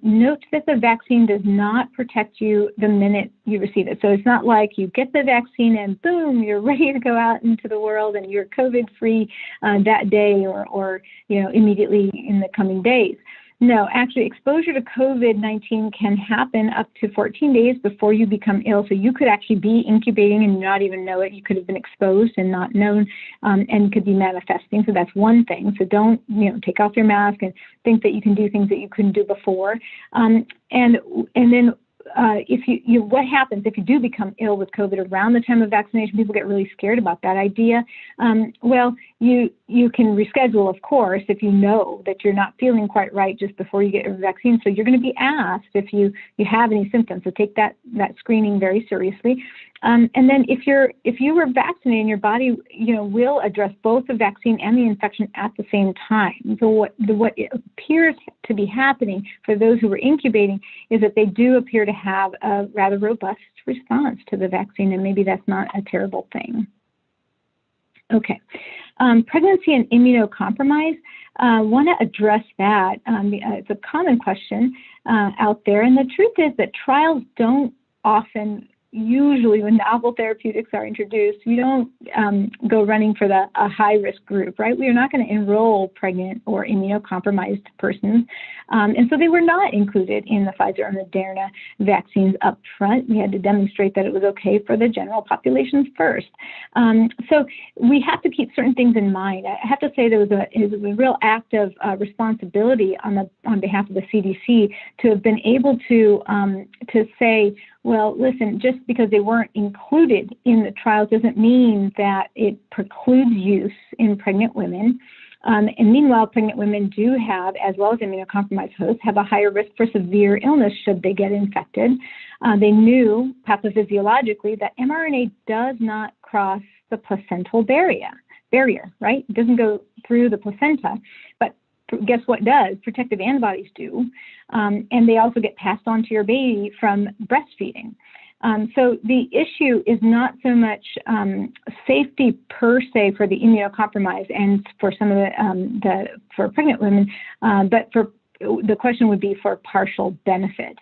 Note that the vaccine does not protect you the minute you receive it. So it's not like you get the vaccine and boom, you're ready to go out into the world and you're COVID-free that day or immediately in the coming days. No, actually, exposure to COVID-19 can happen up to 14 days before you become ill. So you could actually be incubating and not even know it. You could have been exposed and not known and could be manifesting. So that's one thing. So don't, take off your mask and think that you can do things that you couldn't do before. And then what happens if you do become ill with COVID around the time of vaccination? People get really scared about that idea. Well, you can reschedule, of course, if you know that you're not feeling quite right just before you get your vaccine. So you're going to be asked if you have any symptoms. So take that screening very seriously. And then if you were vaccinated, your body will address both the vaccine and the infection at the same time. So what appears to be happening for those who were incubating is that they do appear to have a rather robust response to the vaccine, and maybe that's not a terrible thing. Okay, pregnancy and immunocompromise. Want to address that. It's a common question out there, and the truth is that trials don't often. Usually when novel therapeutics are introduced, we don't go running for a high-risk group, right? We are not going to enroll pregnant or immunocompromised persons. And so they were not included in the Pfizer and Moderna vaccines up front. We had to demonstrate that it was okay for the general populations first. So we have to keep certain things in mind. I have to say it was a real act of responsibility on behalf of the CDC to have been able to say, well, listen, just because they weren't included in the trials doesn't mean that it precludes use in pregnant women. And meanwhile, pregnant women do have, as well as immunocompromised hosts, have a higher risk for severe illness should they get infected. They knew pathophysiologically that mRNA does not cross the placental barrier, right? It doesn't go through the placenta, but guess what does? Protective antibodies do. And they also get passed on to your baby from breastfeeding. So the issue is not so much safety per se for the immunocompromised and for some of for pregnant women, but the question would be for partial benefit.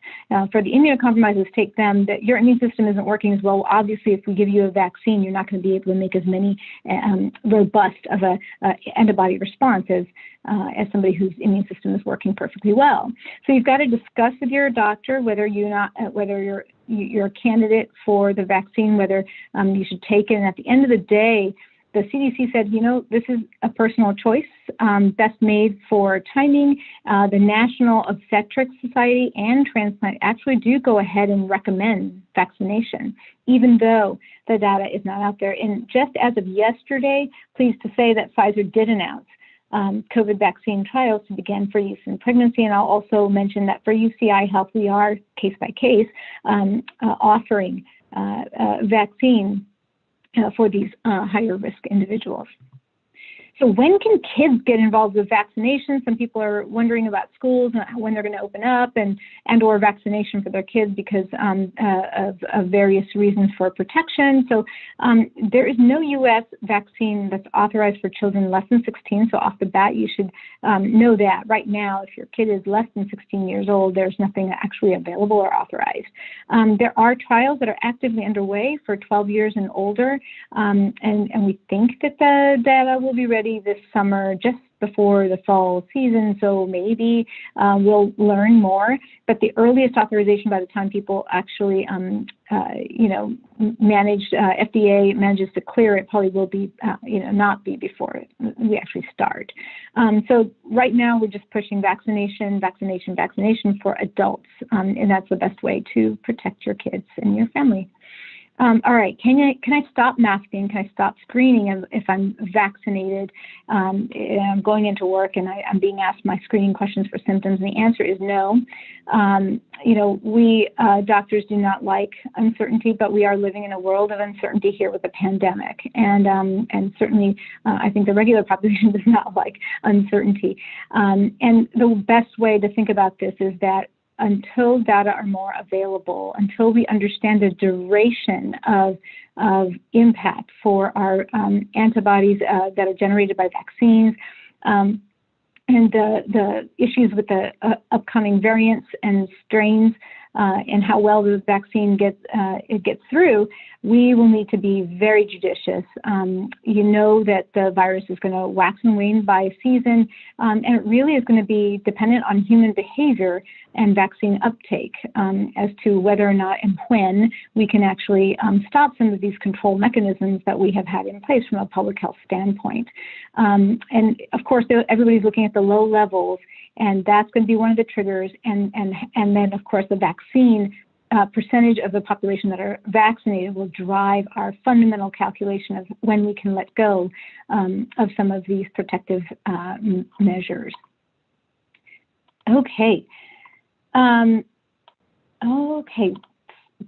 For the immunocompromised, take them that your immune system isn't working as well. Obviously, if we give you a vaccine, you're not going to be able to make as many robust of a antibody response as somebody whose immune system is working perfectly well. So you've got to discuss with your doctor whether you're a candidate for the vaccine, whether you should take it. And at the end of the day, the CDC said, this is a personal choice, best made for timing. The National Obstetrics Society and Transplant actually do go ahead and recommend vaccination, even though the data is not out there. And just as of yesterday, pleased to say that Pfizer did announce COVID vaccine trials to begin for use in pregnancy. And I'll also mention that for UCI Health, we are case by case offering vaccine for these higher risk individuals. So when can kids get involved with vaccination? Some people are wondering about schools and when they're going to open up and or vaccination for their kids because of various reasons for protection. So there is no U.S. vaccine that's authorized for children less than 16. So off the bat, you should know that right now, if your kid is less than 16 years old, there's nothing actually available or authorized. There are trials that are actively underway for 12 years and older, and we think that the data will be ready this summer, just before the fall season, so maybe we'll learn more. But the earliest authorization by the time people actually, FDA manages to clear it, probably will be, not be before we actually start. So right now we're just pushing vaccination for adults, and that's the best way to protect your kids and your family. All right, can I stop masking? Can I stop screening if I'm vaccinated? And I'm going into work and I'm being asked my screening questions for symptoms, and the answer is no. We doctors do not like uncertainty, but we are living in a world of uncertainty here with the pandemic, and certainly I think the regular population does not like uncertainty. And the best way to think about this is that until data are more available, until we understand the duration of impact for our antibodies that are generated by vaccines, and the issues with the upcoming variants and strains, and how well the vaccine gets through, we will need to be very judicious. You know that the virus is going to wax and wane by season, and it really is going to be dependent on human behavior and vaccine uptake as to whether or not and when we can actually stop some of these control mechanisms that we have had in place from a public health standpoint. And of course, everybody's looking at the low levels, and that's going to be one of the triggers. And then, of course, the vaccine percentage of the population that are vaccinated will drive our fundamental calculation of when we can let go of some of these protective measures. Okay. Okay.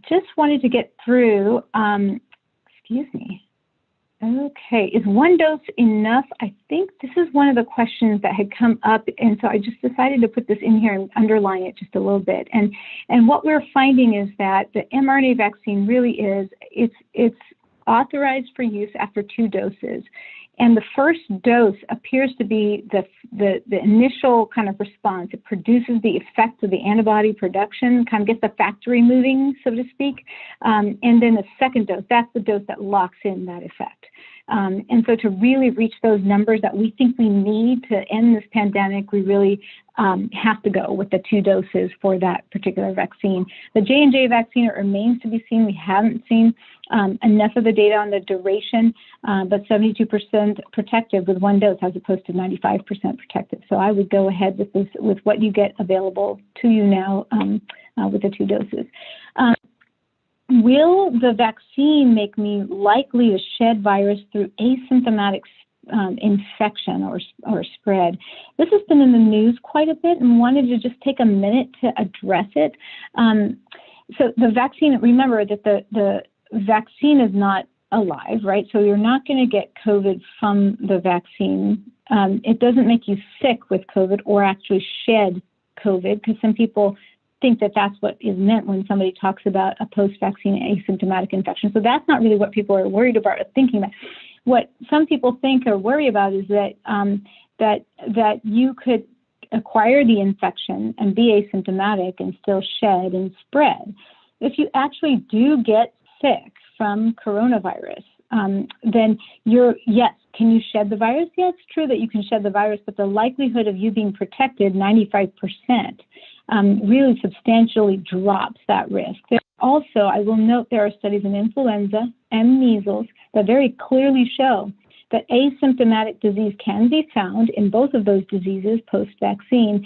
Just wanted to get through. Excuse me. Okay, is one dose enough? I think this is one of the questions that had come up, and so I just decided to put this in here and underline it just a little bit. And what we're finding is that the mRNA vaccine really is, it's authorized for use after 2 doses. And the first dose appears to be the initial kind of response. It produces the effect of the antibody production, kind of gets the factory moving, so to speak. And then the second dose, that's the dose that locks in that effect. And so to really reach those numbers that we think we need to end this pandemic, we really have to go with the 2 doses for that particular vaccine. The J&J vaccine, it remains to be seen. We haven't seen enough of the data on the duration, but 72% protective with 1 dose as opposed to 95% protective. So I would go ahead with this, with what you get available to you now with the 2 doses. Will the vaccine make me likely to shed virus through asymptomatic infection or spread? This has been in the news quite a bit, and wanted to just take a minute to address it. So the vaccine, remember that the vaccine is not alive, right? So you're not going to get COVID from the vaccine. It doesn't make you sick with COVID or actually shed COVID, because some people think that that's what is meant when somebody talks about a post-vaccine asymptomatic infection. So that's not really what people are worried about or thinking about. What some people think or worry about is that that you could acquire the infection and be asymptomatic and still shed and spread. If you actually do get sick from coronavirus, then yes, can you shed the virus? Yeah, it's true that you can shed the virus, but the likelihood of you being protected, 95%, really substantially drops that risk. Also, I will note there are studies in influenza and measles that very clearly show that asymptomatic disease can be found in both of those diseases post-vaccine,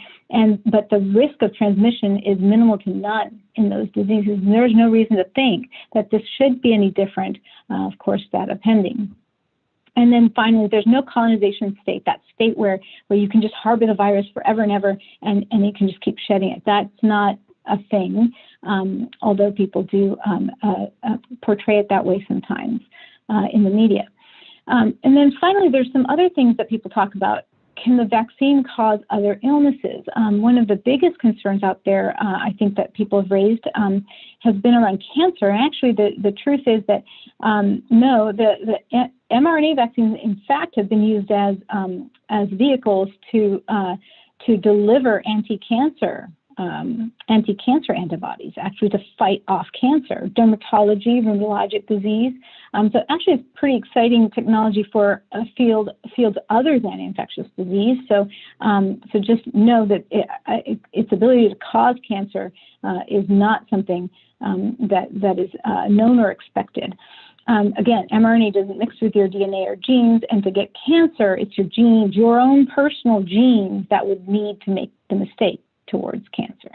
but the risk of transmission is minimal to none in those diseases. And there's no reason to think that this should be any different, of course, data pending. And then finally, there's no colonization state, that state where you can just harbor the virus forever and ever, and you can just keep shedding it. That's not a thing, although people do portray it that way sometimes in the media. And then finally, there's some other things that people talk about. Can the vaccine cause other illnesses? One of the biggest concerns out there, I think that people have raised, has been around cancer. And actually, the truth is that no, the mRNA vaccines, in fact, have been used as vehicles to deliver anti-cancer antibodies, actually to fight off cancer, dermatology, rheumatologic disease. So actually, it's pretty exciting technology for fields other than infectious disease. So just know that its ability to cause cancer is not something that is known or expected. Again, mRNA doesn't mix with your DNA or genes, and to get cancer, it's your genes, your own personal genes, that would need to make the mistake towards cancer.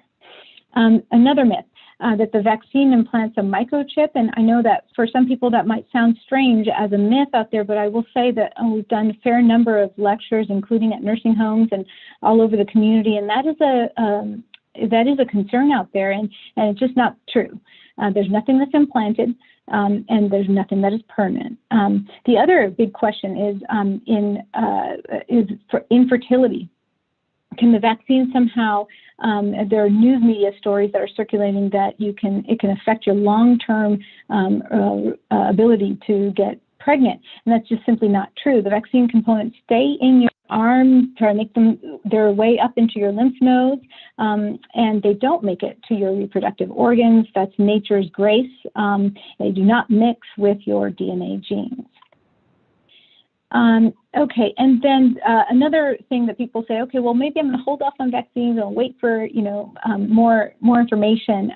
Another myth, that the vaccine implants a microchip, and I know that for some people that might sound strange as a myth out there, but I will say that we've done a fair number of lectures, including at nursing homes and all over the community, and that is a concern out there, and it's just not true. There's nothing that's implanted, and there's nothing that is permanent. The other big question is for infertility. Can the vaccine somehow, there are news media stories that are circulating that it can affect your long-term ability to get pregnant, and that's just simply not true. The vaccine components stay in your arm, try to make their way up into your lymph nodes, and they don't make it to your reproductive organs. That's nature's grace. They do not mix with your DNA genes. Okay, and then another thing that people say, okay, well, maybe I'm going to hold off on vaccines and wait for, more information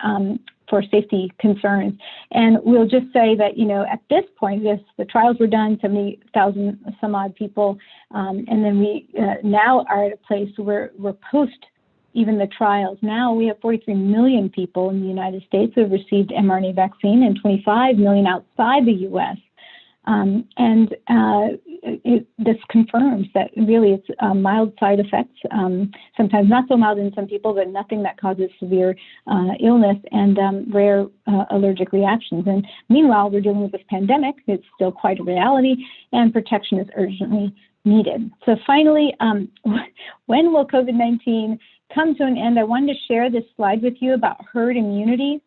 for safety concerns. And we'll just say that, at this point, the trials were done, 70,000 some odd people, and then we now are at a place where we're post even the trials. Now we have 43 million people in the United States who have received mRNA vaccine and 25 million outside the U.S. This confirms that really it's mild side effects, sometimes not so mild in some people, but nothing that causes severe illness and rare allergic reactions. And meanwhile, we're dealing with this pandemic. It's still quite a reality, and protection is urgently needed. So finally, when will COVID-19 come to an end? I wanted to share this slide with you about herd immunity.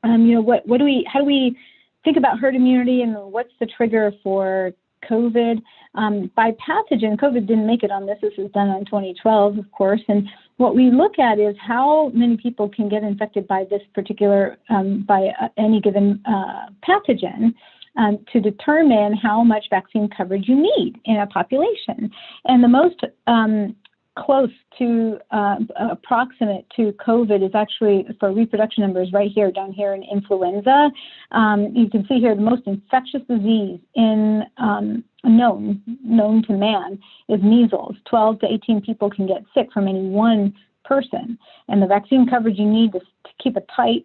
How do we think about herd immunity, and what's the trigger for COVID? By pathogen, COVID didn't make it on this. This was done on 2012, of course. And what we look at is how many people can get infected by this particular, by any given pathogen, to determine how much vaccine coverage you need in a population. And the most close to approximate to COVID is actually, for reproduction numbers, right here, down here in influenza. You can see here the most infectious disease in known to man is measles. 12 to 18 people can get sick from any one person, and the vaccine coverage you need to keep a tight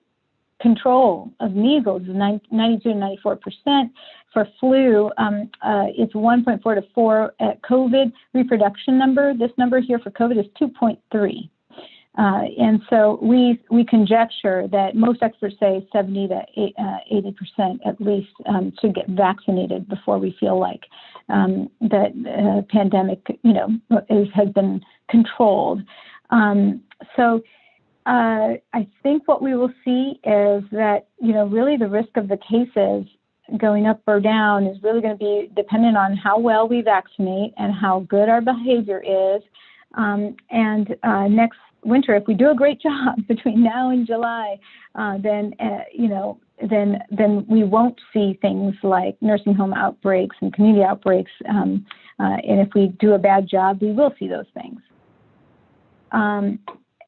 control of measles is 92 to 94%. For flu, it's 1.4 to 4 at COVID. Reproduction number, this number here for COVID is 2.3. And so we conjecture that most experts say 70 to 80% at least should get vaccinated before we feel like that pandemic, has been controlled. I think what we will see is that, really the risk of the cases going up or down is really going to be dependent on how well we vaccinate and how good our behavior is. Next winter, if we do a great job between now and July, then we won't see things like nursing home outbreaks and community outbreaks. And if we do a bad job, we will see those things.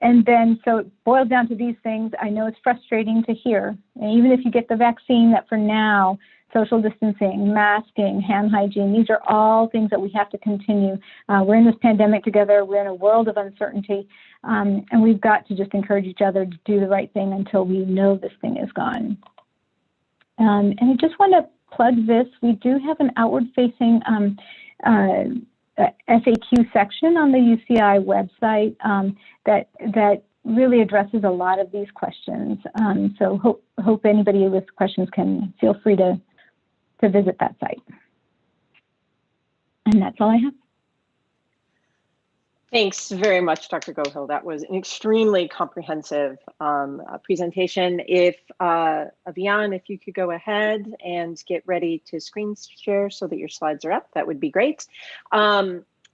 And then, so it boils down to these things. I know it's frustrating to hear, and even if you get the vaccine, that for now, social distancing, masking, hand hygiene, these are all things that we have to continue. We're in this pandemic together. We're in a world of uncertainty, and we've got to just encourage each other to do the right thing until we know this thing is gone. And I just want to plug this. We do have an outward-facing FAQ section on the UCI website that really addresses a lot of these questions. So hope anybody with questions can feel free to visit that site. And that's all I have. Thanks very much, Dr. Gohill. That was an extremely comprehensive presentation. If Avian, if you could go ahead and get ready to screen share so that your slides are up, that would be great.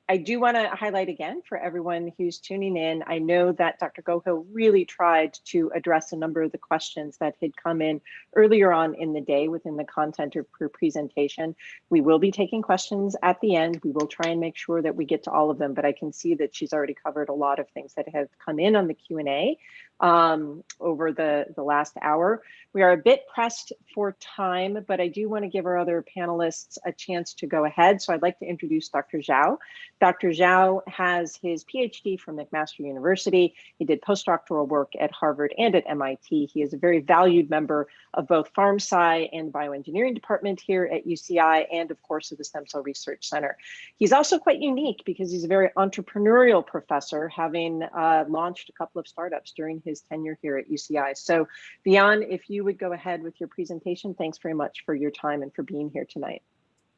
I do want to highlight again for everyone who's tuning in, I know that Dr. Gohill really tried to address a number of the questions that had come in earlier on in the day within the content of her presentation. We will be taking questions at the end. We will try and make sure that we get to all of them, but I can see that she's already covered a lot of things that have come in on the Q&A over the last hour. We are a bit pressed for time, but I do want to give our other panelists a chance to go ahead. So I'd like to introduce Dr. Zhao. Dr. Zhao has his PhD from McMaster University. He did postdoctoral work at Harvard and at MIT. He is a very valued member of both PharmSci and bioengineering department here at UCI, and of course of the Stem Cell Research Center. He's also quite unique because he's a very entrepreneurial professor, having launched a couple of startups during his tenure here at UCI. So Vian, if you would go ahead with your presentation, thanks very much for your time and for being here tonight.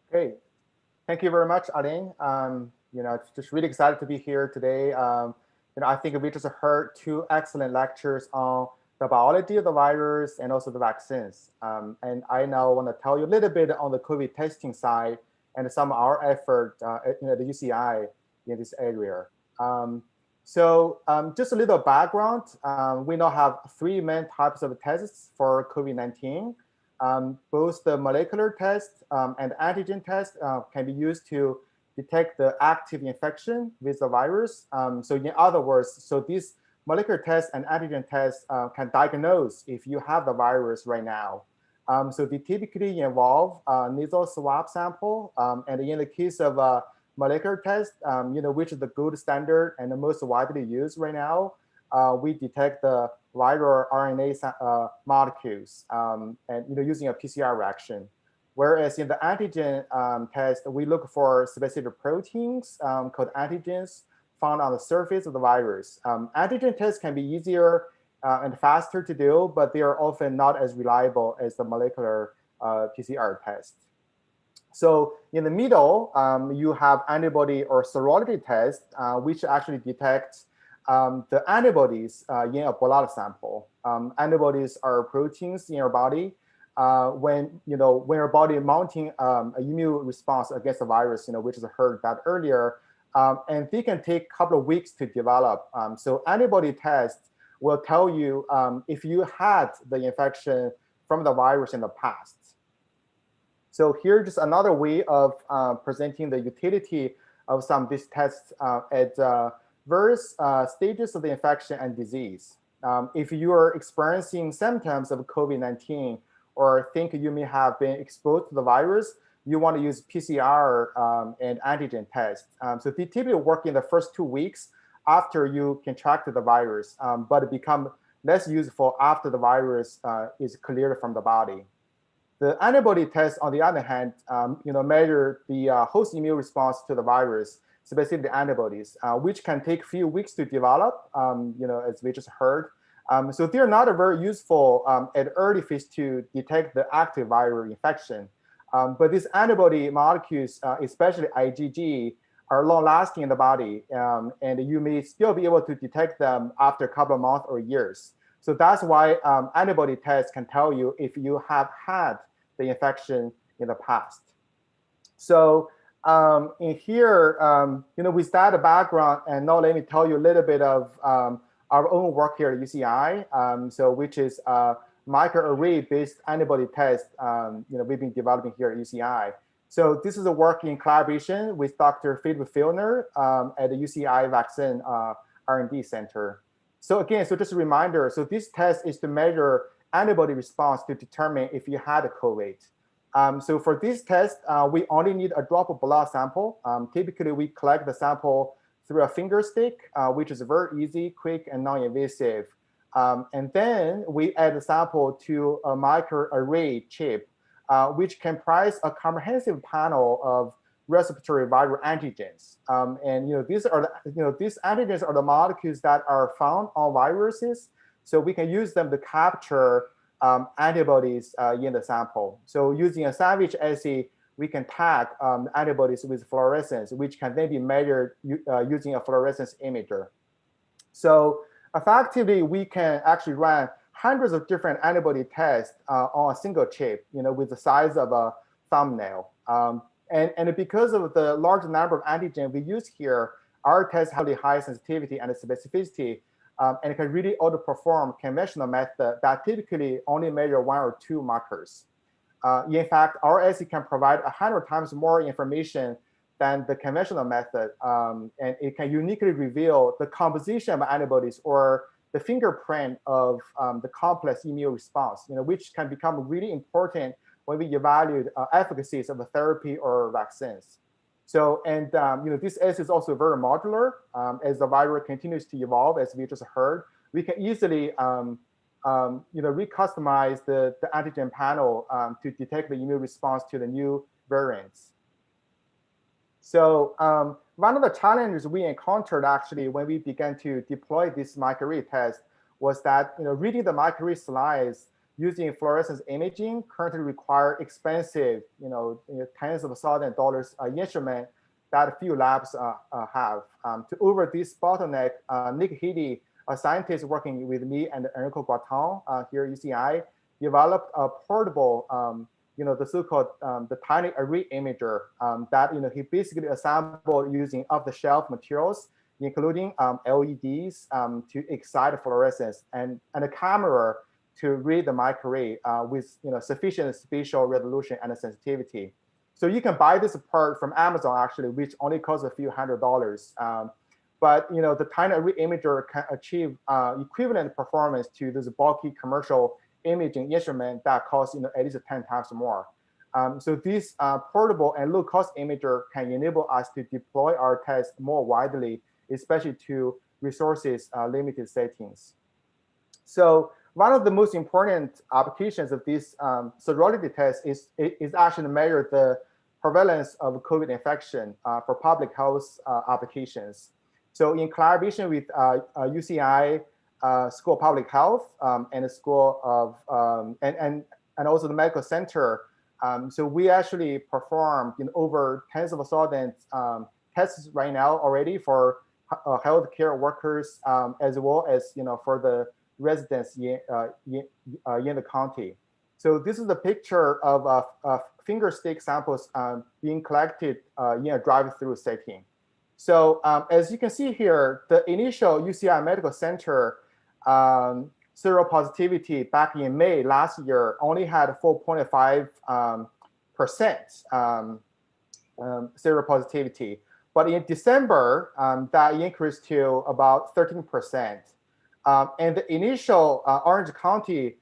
Great. Thank you very much, Aline. It's just really excited to be here today. I think we just heard two excellent lectures on the biology of the virus and also the vaccines. And I now want to tell you a little bit on the COVID testing side and some of our effort at the UCI in this area. Just a little background. We now have three main types of tests for COVID-19. Both the molecular test and antigen test can be used to detect the active infection with the virus. So in other words, these molecular tests and antigen tests can diagnose if you have the virus right now. So they typically involve nasal swab sample, and in the case of molecular test, which is the gold standard and the most widely used right now, we detect the viral RNA molecules and using a PCR reaction. Whereas in the antigen test, we look for specific proteins called antigens found on the surface of the virus. Antigen tests can be easier and faster to do, but they are often not as reliable as the molecular PCR test. So in the middle, you have antibody or serology test, which actually detects the antibodies in a blood sample. Antibodies are proteins in your body when your body mounting an immune response against the virus, which is heard that earlier, and they can take a couple of weeks to develop. So antibody tests will tell you if you had the infection from the virus in the past. So here's just another way of presenting the utility of some of these tests at various stages of the infection and disease. If you are experiencing symptoms of COVID-19 or think you may have been exposed to the virus, you want to use PCR and antigen tests. So they typically work in the first 2 weeks after you contracted the virus, but it become less useful after the virus is cleared from the body. The antibody test, on the other hand, measure the host immune response to the virus, specifically antibodies, which can take a few weeks to develop, as we just heard. So they're not very useful at early phase to detect the active viral infection. But these antibody molecules, especially IgG, are long-lasting in the body, and you may still be able to detect them after a couple of months or years. So that's why antibody tests can tell you if you have had the infection in the past. So in here, with that background, and now let me tell you a little bit of our own work here at UCI, which is microarray-based antibody test we've been developing here at UCI. So this is a work in collaboration with Dr. Philip Filner at the UCI Vaccine R&D Center. So again, just a reminder, so this test is to measure antibody response to determine if you had a COVID. So for this test, we only need a drop of blood sample. Typically, we collect the sample through a finger stick, which is very easy, quick, and non-invasive. And then we add the sample to a microarray chip, which comprise a comprehensive panel of respiratory viral antigens. And these antigens are the molecules that are found on viruses, so we can use them to capture antibodies in the sample. So using a salvage assay, we can tag antibodies with fluorescence, which can then be measured using a fluorescence imager. So effectively, we can actually run hundreds of different antibody tests on a single chip, with the size of a thumbnail. And because of the large number of antigen we use here, our tests have really high sensitivity and specificity, and can really outperform conventional method that typically only measure 1 or 2 markers. In fact, our assay can provide 100 times more information than the conventional method, and it can uniquely reveal the composition of antibodies or the fingerprint of the complex immune response, which can become really important when we evaluate efficacies of a therapy or vaccines. So, and this assay is also very modular. As the virus continues to evolve, as we just heard, we can easily recustomize the antigen panel to detect the immune response to the new variants. So one of the challenges we encountered actually when we began to deploy this microarray test was that reading the microarray slides using fluorescence imaging currently require expensive, tens of thousands of dollars instrument that few labs have. To over this bottleneck, Nick Heady, a scientist working with me and Enrico Guatan here at UCI, developed a portable, the so-called the tiny array imager that he basically assembled using off-the-shelf materials, including LEDs to excite fluorescence and a camera to read the microarray with sufficient spatial resolution and sensitivity. So you can buy this part from Amazon actually, which only costs a few $100s. But the tiny array imager can achieve equivalent performance to this bulky commercial imaging instrument that costs at least 10 times more. So this portable and low-cost imager can enable us to deploy our tests more widely, especially to resources limited settings. So one of the most important applications of this serology test is actually to measure the prevalence of COVID infection for public health applications. So in collaboration with UCI School of Public Health and the School of and also the medical center, so we actually performed over tens of thousands tests right now already for healthcare workers as well as for the residents in the county. So this is a picture of finger stick samples being collected in a drive-through setting. So as you can see here, the initial UCI Medical Center seropositivity back in May last year only had 4.5% seropositivity. But in December, that increased to about 13%. And the initial Orange County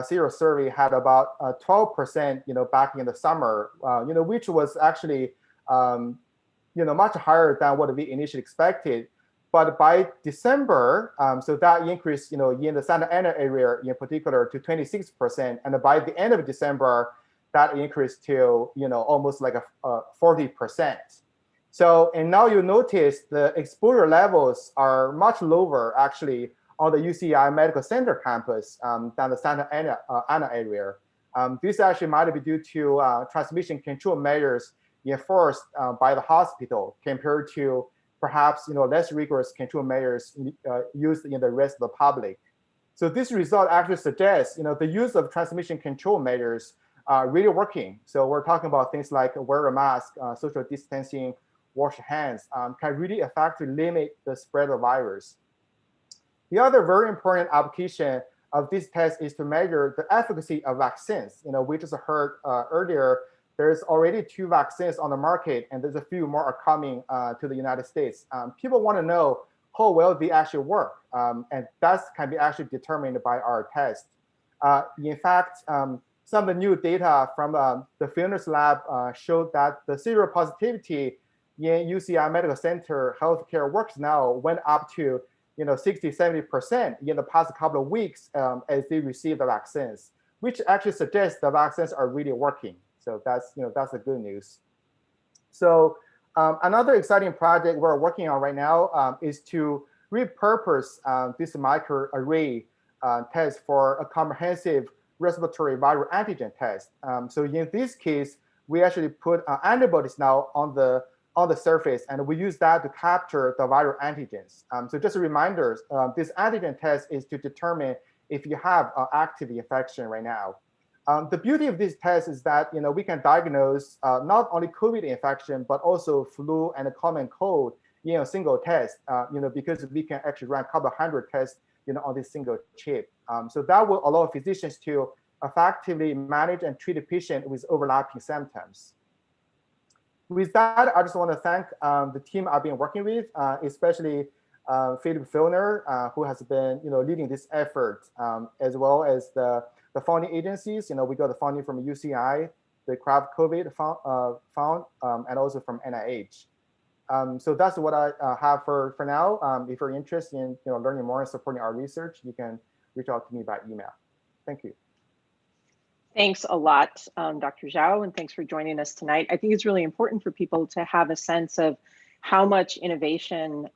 sero survey had about 12%, back in the summer, which was actually, much higher than what we initially expected. But by December, so that increased, in the Santa Ana area in particular to 26%. And by the end of December, that increased to, almost like a 40%. So, and now you notice the exposure levels are much lower actually on the UCI Medical Center campus than the Santa Ana area. This actually might be due to transmission control measures enforced by the hospital compared to perhaps less rigorous control measures used in the rest of the public. So this result actually suggests the use of transmission control measures are really working. So we're talking about things like wear a mask, social distancing, wash hands, can really effectively limit the spread of virus. The other very important application of this test is to measure the efficacy of vaccines. We just heard earlier, there's already 2 vaccines on the market, and there's a few more are coming to the United States. People want to know how well they actually work, and that can be actually determined by our test. In fact, some of the new data from the Fieldner's lab showed that the seropositivity in UCI Medical Center healthcare works now went up to 60–70% in the past couple of weeks as they receive the vaccines, which actually suggests the vaccines are really working. So that's the good news. So another exciting project we're working on right now is to repurpose this microarray test for a comprehensive respiratory viral antigen test. So in this case, we actually put antibodies now on the surface, and we use that to capture the viral antigens. So just a reminder, this antigen test is to determine if you have active infection right now. The beauty of this test is that we can diagnose not only COVID infection, but also flu and a common cold in a single test, because we can actually run a couple of hundred tests on this single chip. So that will allow physicians to effectively manage and treat a patient with overlapping symptoms. With that, I just want to thank the team I've been working with, especially Philip Filner, who has been leading this effort, as well as the funding agencies. We got the funding from UCI, the Craft COVID Fund, and also from NIH. So that's what I have for now. If you're interested in learning more and supporting our research, you can reach out to me by email. Thank you. Thanks a lot, Dr. Zhao, and thanks for joining us tonight. I think it's really important for people to have a sense of how much innovation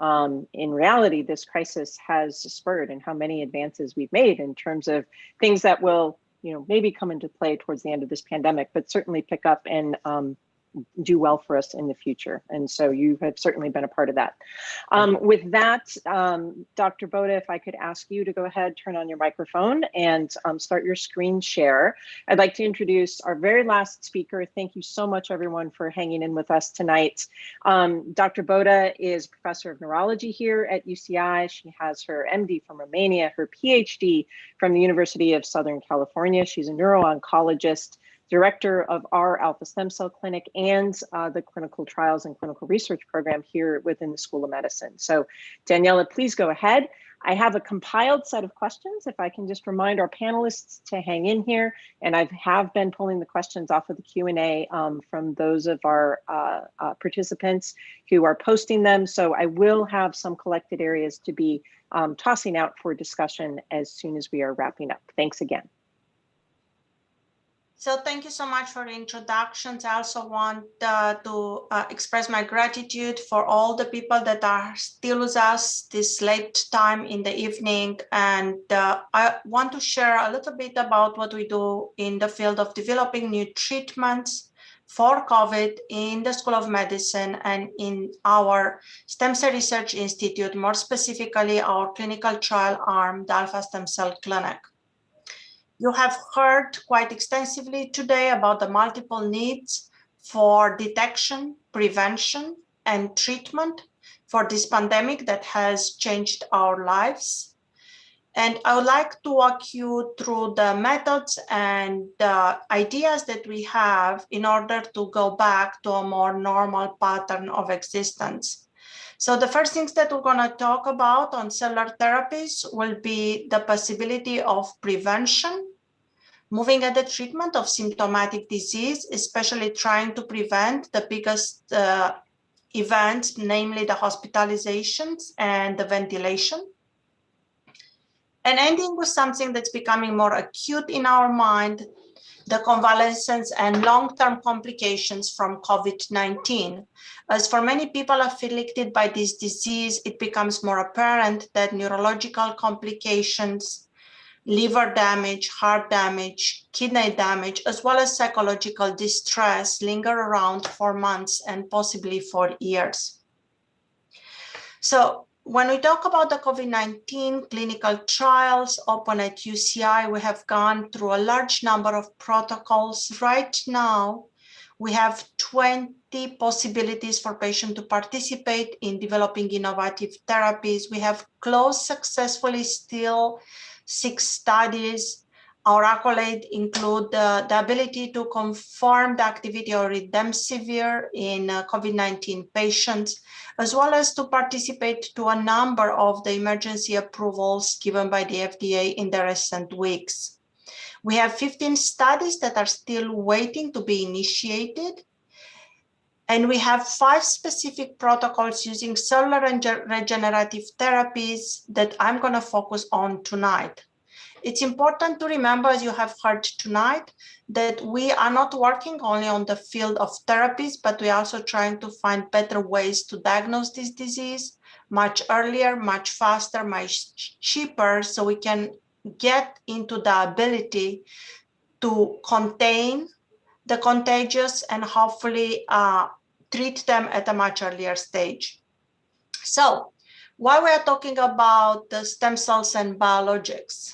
in reality this crisis has spurred, and how many advances we've made in terms of things that will maybe come into play towards the end of this pandemic, but certainly pick up and do well for us in the future. And so you have certainly been a part of that. With that, Dr. Boda, if I could ask you to go ahead, turn on your microphone and start your screen share. I'd like to introduce our very last speaker. Thank you so much, everyone, for hanging in with us tonight. Dr. Boda is professor of neurology here at UCI. She has her MD from Romania, her PhD from the University of Southern California. She's a neuro-oncologist, director of our Alpha Stem Cell Clinic, and the Clinical Trials and Clinical Research Program here within the School of Medicine. So Daniela, please go ahead. I have a compiled set of questions. If I can just remind our panelists to hang in here, and I have been pulling the questions off of the Q&A from those of our participants who are posting them. So I will have some collected areas to be tossing out for discussion as soon as we are wrapping up. Thanks again. So thank you so much for the introductions. I also want to express my gratitude for all the people that are still with us this late time in the evening. And I want to share a little bit about what we do in the field of developing new treatments for COVID in the School of Medicine and in our Stem Cell Research Institute, more specifically our clinical trial arm, the Alpha Stem Cell Clinic. You have heard quite extensively today about the multiple needs for detection, prevention, and treatment for this pandemic that has changed our lives. And I would like to walk you through the methods and ideas that we have in order to go back to a more normal pattern of existence. So the first things that we're going to talk about on cellular therapies will be the possibility of prevention, moving at the treatment of symptomatic disease, especially trying to prevent the biggest events, namely the hospitalizations and the ventilation. And ending with something that's becoming more acute in our mind, the convalescence and long-term complications from COVID-19. As for many people afflicted by this disease, it becomes more apparent that neurological complications, liver damage, heart damage, kidney damage, as well as psychological distress linger around for months and possibly for years. So when we talk about the COVID-19 clinical trials open at UCI, we have gone through a large number of protocols. Right now, we have 20 possibilities for patients to participate in developing innovative therapies. We have closed successfully still 6 studies. Our accolades include the ability to confirm the activity of remdesivir in COVID-19 patients, as well as to participate to a number of the emergency approvals given by the FDA in the recent weeks. We have 15 studies that are still waiting to be initiated. And we have 5 specific protocols using cellular and regenerative therapies that I'm going to focus on tonight. It's important to remember, as you have heard tonight, that we are not working only on the field of therapies, but we're also trying to find better ways to diagnose this disease much earlier, much faster, much cheaper, so we can get into the ability to contain the contagious, and hopefully treat them at a much earlier stage. So why we are talking about the stem cells and biologics?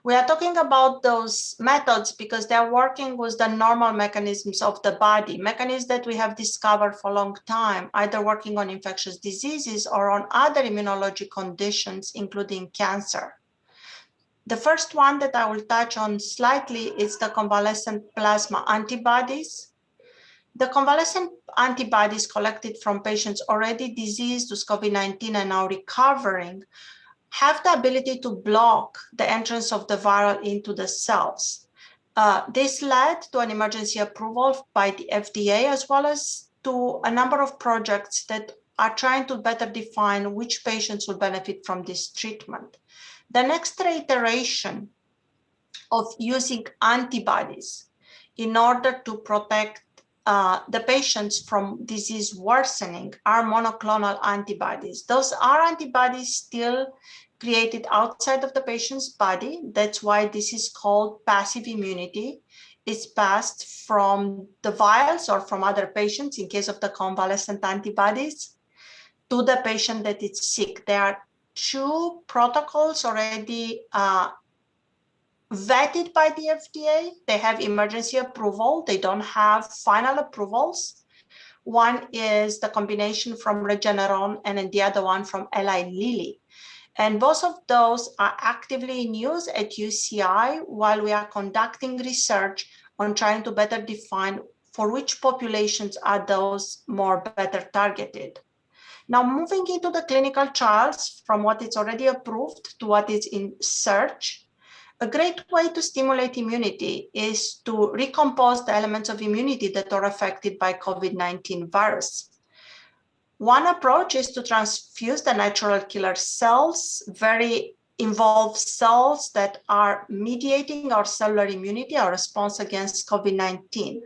We are talking about those methods because they're working with the normal mechanisms of the body, mechanisms that we have discovered for a long time, either working on infectious diseases or on other immunologic conditions, including cancer. The first one that I will touch on slightly is the convalescent plasma antibodies. The convalescent antibodies collected from patients already diseased with COVID-19 and now recovering have the ability to block the entrance of the viral into the cells. This led to an emergency approval by the FDA, as well as to a number of projects that are trying to better define which patients will benefit from this treatment. The next iteration of using antibodies in order to protect the patients from disease worsening are monoclonal antibodies. Those are antibodies still created outside of the patient's body. That's why this is called passive immunity. It's passed from the vials or from other patients in case of the convalescent antibodies to the patient that is sick. There are two protocols already vetted by the FDA. They have emergency approval. They don't have final approvals. One is the combination from Regeneron and then the other one from Eli Lilly. And both of those are actively in use at UCI while we are conducting research on trying to better define for which populations are those more better targeted. Now, moving into the clinical trials from what is already approved to what is in search, a great way to stimulate immunity is to recompose the elements of immunity that are affected by COVID-19 virus. One approach is to transfuse the natural killer cells, very involved cells that are mediating our cellular immunity, our response against COVID-19.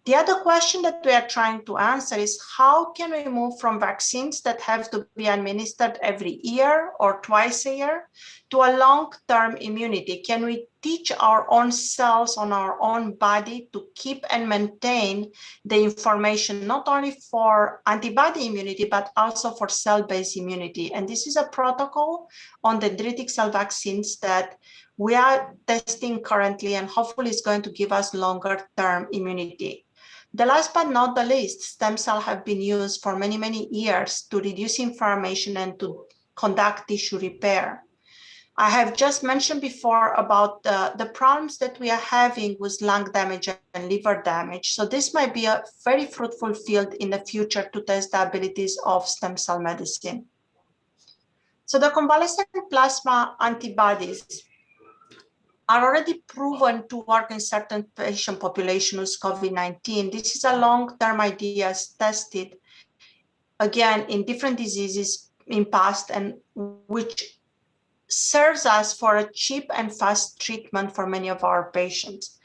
The other question that we are trying to answer is how can we move from vaccines that have to be administered every year or twice a year to a long-term immunity? Can we teach our own cells on our own body to keep and maintain the information, not only for antibody immunity, but also for cell-based immunity? And this is a protocol on dendritic cell vaccines that we are testing currently and hopefully is going to give us longer-term immunity. The last but not the least, stem cells have been used for many, many years to reduce inflammation and to conduct tissue repair. I have just mentioned before about the problems that we are having with lung damage and liver damage. So this might be a very fruitful field in the future to test the abilities of stem cell medicine. So the convalescent plasma antibodies are already proven to work in certain patient populations with COVID-19. This is a long-term idea tested, again, in different diseases in past and which serves us for a cheap and fast treatment for many of our patients.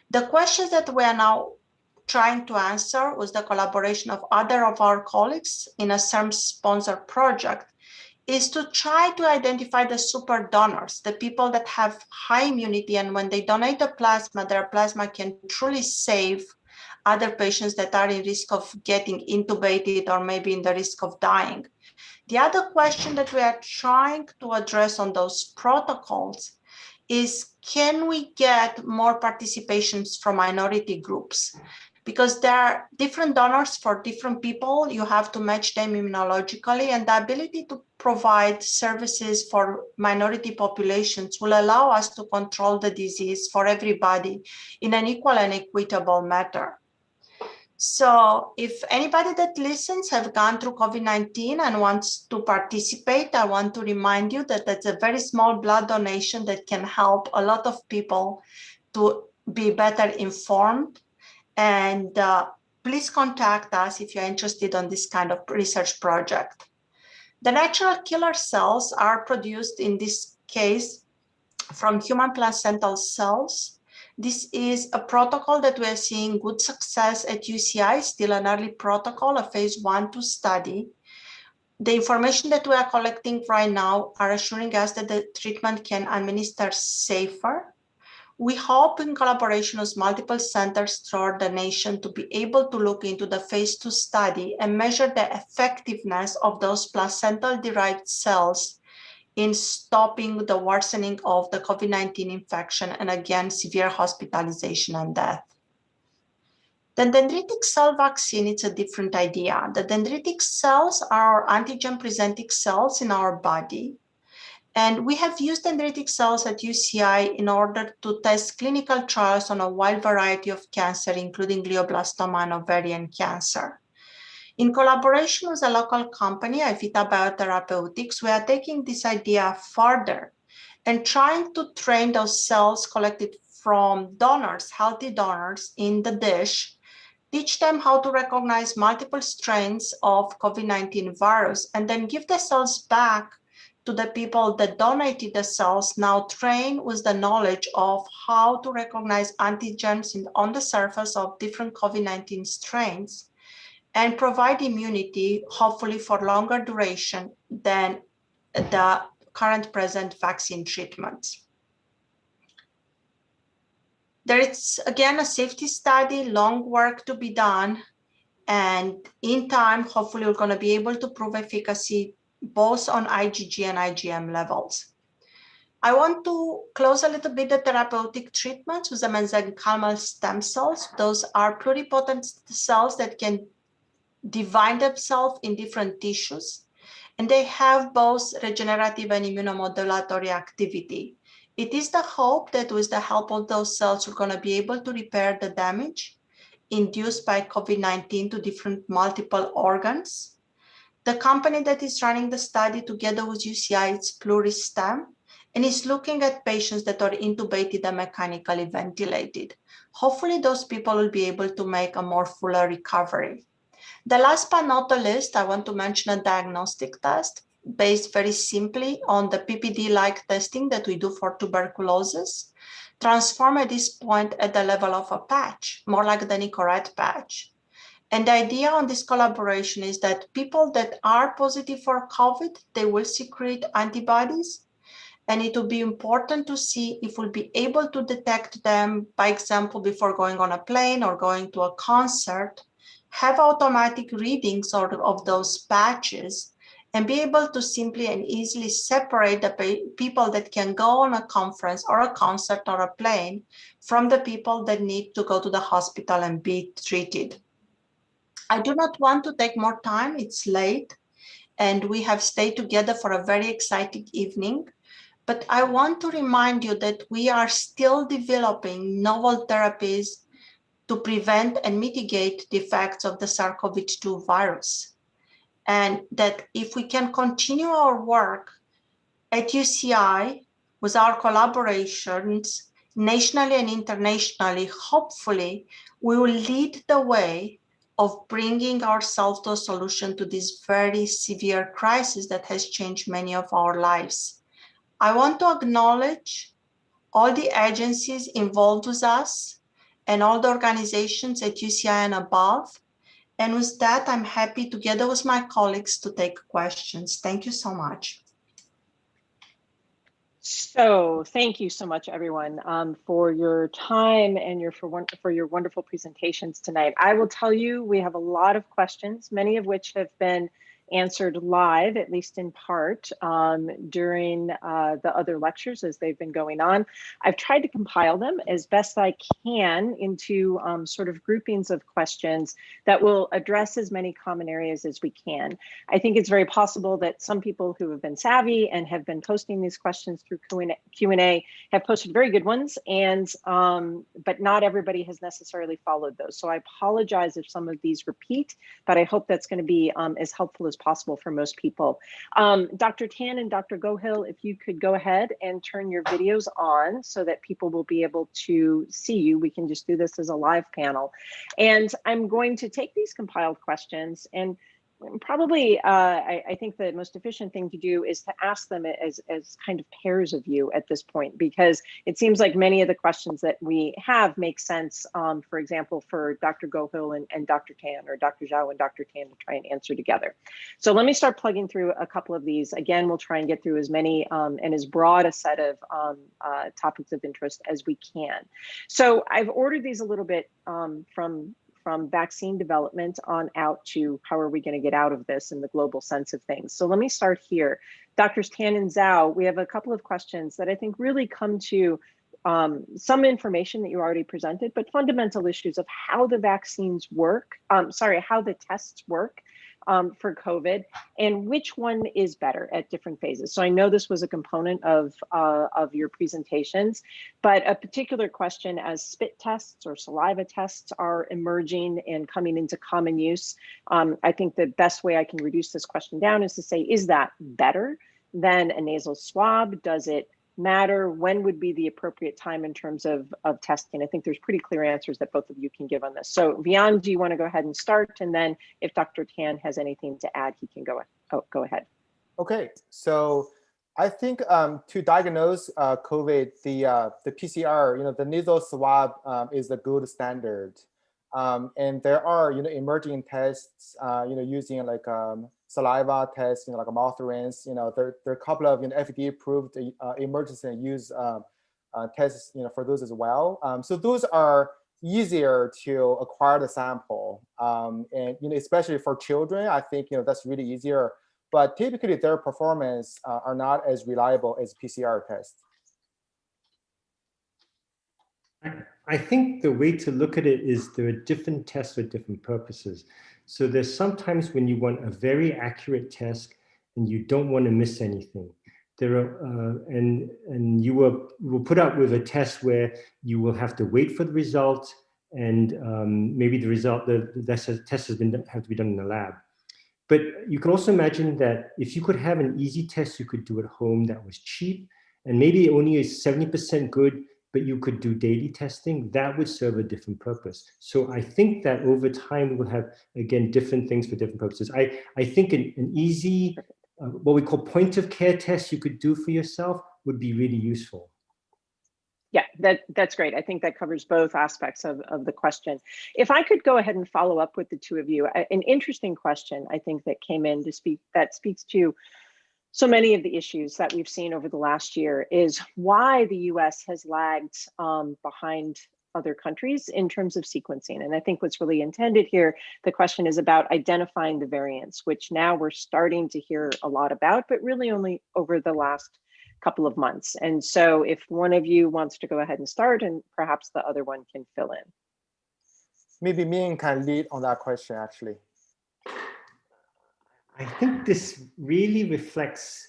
The questions that we are now trying to answer with the collaboration of other of our colleagues in a CERM-sponsored project is to try to identify the super donors, the people that have high immunity, and when they donate the plasma, their plasma can truly save other patients that are in risk of getting intubated or maybe in the risk of dying. The other question that we are trying to address on those protocols is, can we get more participations from minority groups? Because there are different donors for different people, you have to match them immunologically, and the ability to provide services for minority populations will allow us to control the disease for everybody in an equal and equitable manner. So if anybody that listens have gone through COVID-19 and wants to participate, I want to remind you that that's a very small blood donation that can help a lot of people to be better informed. And please contact us if you're interested in this kind of research project. The natural killer cells are produced in this case from human placental cells. This is a protocol that we're seeing good success at UCI, still an early protocol, a phase 1-2 study. The information that we are collecting right now are assuring us that the treatment can administer safer. We hope in collaboration with multiple centers throughout the nation to be able to look into the phase 2 study and measure the effectiveness of those placental-derived cells in stopping the worsening of the COVID-19 infection and again, severe hospitalization and death. The dendritic cell vaccine, it's a different idea. The dendritic cells are antigen-presenting cells in our body. And we have used dendritic cells at UCI in order to test clinical trials on a wide variety of cancer, including glioblastoma and ovarian cancer. In collaboration with a local company, Availab Biotherapeutics, we are taking this idea further and trying to train those cells collected from donors, healthy donors in the dish, teach them how to recognize multiple strains of COVID-19 virus, and then give the cells back to the people that donated the cells, now trained with the knowledge of how to recognize antigens on the surface of different COVID-19 strains and provide immunity, hopefully for longer duration than the current present vaccine treatments. There is, again, a safety study, long work to be done, and in time, hopefully we're going to be able to prove efficacy both on IgG and IgM levels. I want to close a little bit the therapeutic treatments with the mesenchymal stem cells. Those are pluripotent cells that can divide themselves in different tissues, and they have both regenerative and immunomodulatory activity. It is the hope that with the help of those cells, we're going to be able to repair the damage induced by COVID-19 to different multiple organs. The company that is running the study together with UCI, it's Pluristem, and is looking at patients that are intubated and mechanically ventilated. Hopefully those people will be able to make a more fuller recovery. The last but not the least, I want to mention a diagnostic test based very simply on the PPD-like testing that we do for tuberculosis, transformed at this point at the level of a patch, more like the Nicorette patch. And the idea on this collaboration is that people that are positive for COVID, they will secrete antibodies. And it will be important to see if we'll be able to detect them, by example, before going on a plane or going to a concert, have automatic readings of those patches, and be able to simply and easily separate the people that can go on a conference or a concert or a plane from the people that need to go to the hospital and be treated. I do not want to take more time, it's late, and we have stayed together for a very exciting evening. But I want to remind you that we are still developing novel therapies to prevent and mitigate the effects of the SARS-CoV-2 virus. And that if we can continue our work at UCI with our collaborations nationally and internationally, hopefully we will lead the way of bringing ourselves to a solution to this very severe crisis that has changed many of our lives. I want to acknowledge all the agencies involved with us and all the organizations at UCI and above. And with that, I'm happy together with my colleagues to take questions. Thank you so much. So thank you so much, everyone, for your time and for your wonderful presentations tonight. I will tell you, we have a lot of questions, many of which have been answered live, at least in part, during the other lectures as they've been going on. I've tried to compile them as best I can into sort of groupings of questions that will address as many common areas as we can. I think it's very possible that some people who have been savvy and have been posting these questions through Q&A have posted very good ones, and but not everybody has necessarily followed those. So I apologize if some of these repeat, but I hope that's going to be as helpful as possible for most people. Dr. Tan and Dr. Gohill, if you could go ahead and turn your videos on so that people will be able to see you. We can just do this as a live panel. And I'm going to take these compiled questions and probably, I think the most efficient thing to do is to ask them as kind of pairs of you at this point, because it seems like many of the questions that we have make sense, for example, for Dr. Gohil and Dr. Tan, or Dr. Zhao and Dr. Tan to try and answer together. So let me start plugging through a couple of these. Again, we'll try and get through as many and as broad a set of topics of interest as we can. So I've ordered these a little bit from vaccine development on out to how are we going to get out of this in the global sense of things. So let me start here. Doctors Tan and Zhao, we have a couple of questions that I think really come to some information that you already presented, but fundamental issues of how the vaccines work, how the tests work for COVID, and which one is better at different phases. So I know this was a component of your presentations, but a particular question as spit tests or saliva tests are emerging and coming into common use. I think the best way I can reduce this question down is to say, is that better than a nasal swab? Does it matter? When would be the appropriate time in terms of testing? I think there's pretty clear answers that both of you can give on this. So Vian, do you want to go ahead and start? And then if Dr. Tan has anything to add, he can go ahead. Okay, so I think to diagnose COVID, the PCR, the nasal swab is the gold standard. And there are, emerging tests, using like saliva tests, like a mouth rinse. There are a couple of FDA-approved emergency use tests, for those as well. So those are easier to acquire the sample, and especially for children, I think that's really easier. But typically, their performance are not as reliable as PCR tests. I think the way to look at it is there are different tests for different purposes. So there's sometimes when you want a very accurate test and you don't want to miss anything. There are, and you will put up with a test where you will have to wait for the result, and maybe the test has have to be done in the lab. But you can also imagine that if you could have an easy test you could do at home that was cheap, and maybe only is 70% good, but you could do daily testing, that would serve a different purpose. So I think that over time, we'll have, again, different things for different purposes. I think an easy, what we call point of care test you could do for yourself would be really useful. Yeah, that's great. I think that covers both aspects of the question. If I could go ahead and follow up with the two of you, an interesting question I think that came in that speaks to so many of the issues that we've seen over the last year is why the US has lagged behind other countries in terms of sequencing. And I think what's really intended here, the question is about identifying the variants, which now we're starting to hear a lot about, but really only over the last couple of months. And so if one of you wants to go ahead and start, and perhaps the other one can fill in. Maybe Ming can lead on that question, actually. I think this really reflects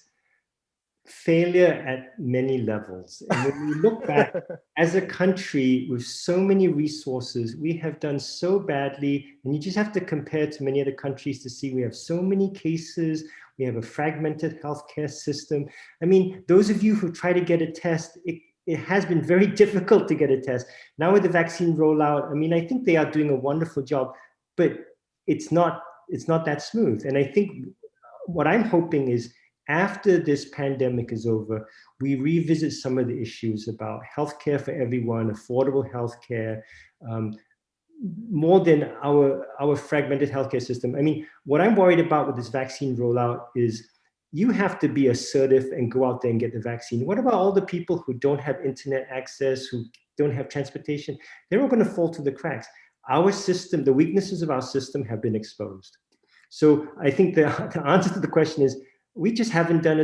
failure at many levels. And when we look back as a country with so many resources, we have done so badly. And you just have to compare to many other countries to see we have so many cases. We have a fragmented healthcare system. I mean, those of you who try to get a test, it has been very difficult to get a test. Now with the vaccine rollout, I mean, I think they are doing a wonderful job, but it's not that smooth. And I think what I'm hoping is after this pandemic is over, we revisit some of the issues about healthcare for everyone, affordable healthcare, more than our fragmented healthcare system. I mean, what I'm worried about with this vaccine rollout is you have to be assertive and go out there and get the vaccine. What about all the people who don't have internet access, who don't have transportation? They're all going to fall through the cracks. Our system, the weaknesses of our system have been exposed. So I think the answer to the question is we just haven't done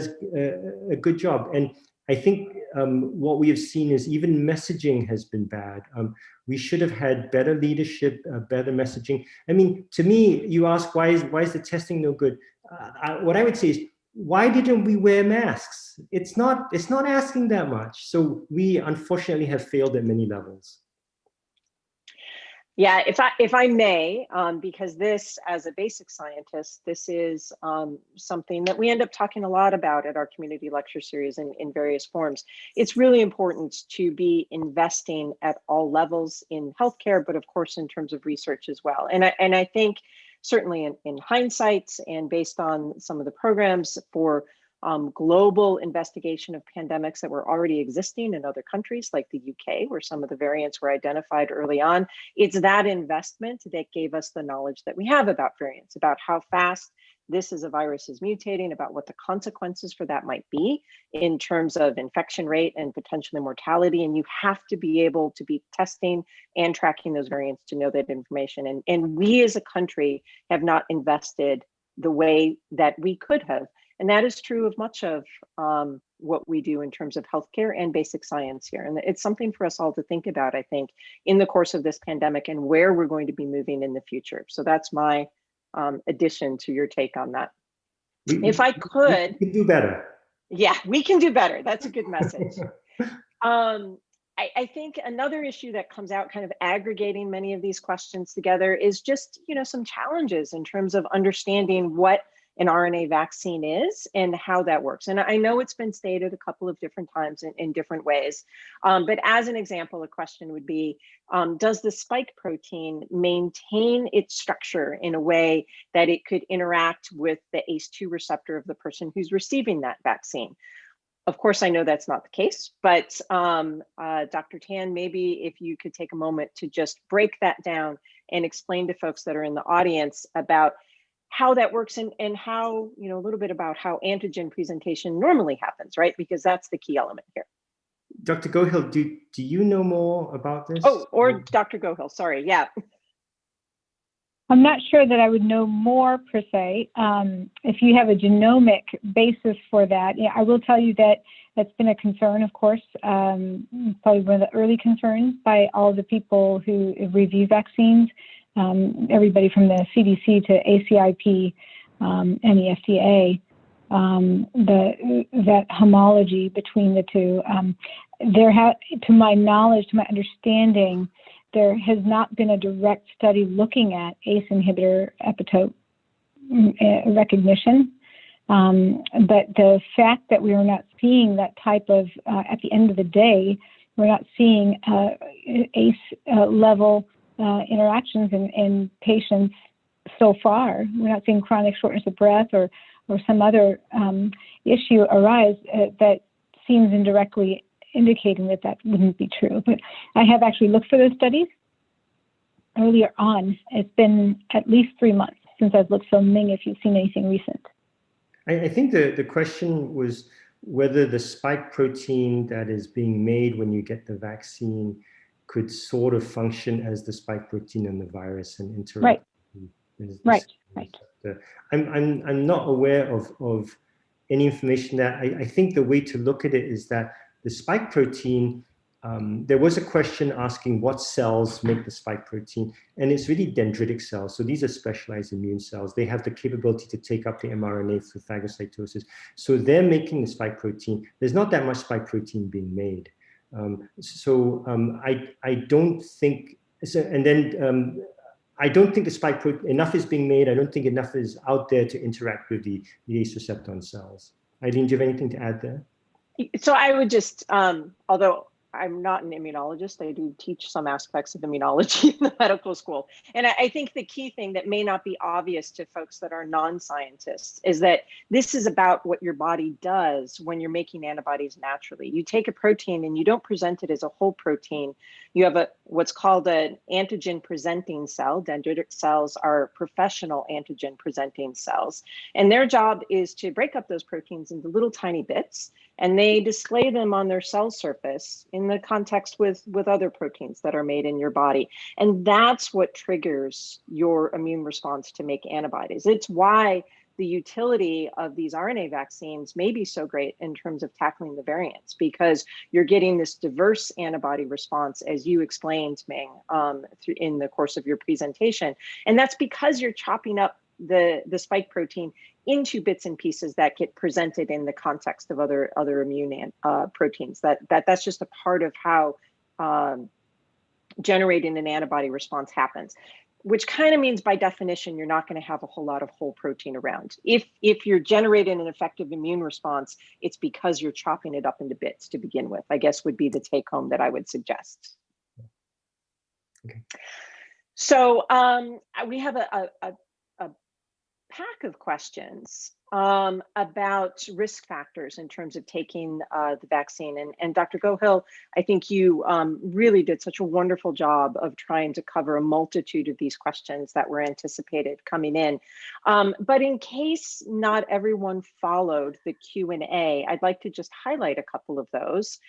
a good job. And I think what we have seen is even messaging has been bad. We should have had better leadership, better messaging. I mean, to me, you ask why is the testing no good? What I would say is, why didn't we wear masks? It's not asking that much. So we unfortunately have failed at many levels. Yeah, if I may, because this, as a basic scientist, this is something that we end up talking a lot about at our community lecture series in various forms. It's really important to be investing at all levels in healthcare, but of course in terms of research as well. And I think certainly in hindsight and based on some of the programs for global investigation of pandemics that were already existing in other countries like the UK, where some of the variants were identified early on. It's that investment that gave us the knowledge that we have about variants, about how fast this as a virus is mutating, about what the consequences for that might be in terms of infection rate and potentially mortality. And you have to be able to be testing and tracking those variants to know that information. And we as a country have not invested the way that we could have. And that is true of much of what we do in terms of healthcare and basic science here. And it's something for us all to think about, I think, in the course of this pandemic and where we're going to be moving in the future. So that's my addition to your take on that. If I could. We can do better. Yeah, we can do better. That's a good message. I think another issue that comes out kind of aggregating many of these questions together is just, some challenges in terms of understanding what an RNA vaccine is and how that works. And I know it's been stated a couple of different times in different ways, but as an example, a question would be, does the spike protein maintain its structure in a way that it could interact with the ACE2 receptor of the person who's receiving that vaccine? Of course, I know that's not the case, but Dr. Tan, maybe if you could take a moment to just break that down and explain to folks that are in the audience about how that works and how, a little bit about how antigen presentation normally happens, right? Because that's the key element here. Dr. Gohill, do you know more about this? Oh, or Dr. Gohill, sorry, yeah. I'm not sure that I would know more per se. If you have a genomic basis for that, I will tell you that that's been a concern, of course, probably one of the early concerns by all the people who review vaccines. Everybody from the CDC to ACIP and the FDA, that homology between the two. To my knowledge, to my understanding, there has not been a direct study looking at ACE inhibitor epitope recognition. But the fact that we are not seeing that type of, at the end of the day, we're not seeing ACE level interactions in patients so far. We're not seeing chronic shortness of breath or some other issue arise that seems indirectly indicating that wouldn't be true. But I have actually looked for those studies earlier on. It's been at least 3 months since I've looked, so Ming, if you've seen anything recent. I think the question was whether the spike protein that is being made when you get the vaccine could sort of function as the spike protein in the virus and interact. Right. I'm not aware of any information that I think the way to look at it is that the spike protein, there was a question asking what cells make the spike protein, and it's really dendritic cells. So these are specialized immune cells. They have the capability to take up the mRNA through phagocytosis. So they're making the spike protein. There's not that much spike protein being made. I don't think, I don't think the spike protein, enough is being made. I don't think enough is out there to interact with the ACE receptor on cells. Eileen, do you have anything to add there? So I would just, although I'm not an immunologist, I do teach some aspects of immunology in the medical school. And I think the key thing that may not be obvious to folks that are non-scientists is that this is about what your body does when you're making antibodies naturally. You take a protein and you don't present it as a whole protein. You have what's called an antigen presenting cell. Dendritic cells are professional antigen presenting cells. And their job is to break up those proteins into little tiny bits, and they display them on their cell surface in the context with other proteins that are made in your body. And that's what triggers your immune response to make antibodies. It's why the utility of these RNA vaccines may be so great in terms of tackling the variants, because you're getting this diverse antibody response, as you explained, Ming, in the course of your presentation. And that's because you're chopping up the spike protein into bits and pieces that get presented in the context of other immune proteins. That's just a part of how generating an antibody response happens, which kind of means by definition, you're not going to have a whole lot of whole protein around. If you're generating an effective immune response, it's because you're chopping it up into bits to begin with, I guess would be the take home that I would suggest. Okay. So we have a pack of questions about risk factors in terms of taking the vaccine. And Dr. Gohill, I think you really did such a wonderful job of trying to cover a multitude of these questions that were anticipated coming in. But in case not everyone followed the Q&A, I'd like to just highlight a couple of those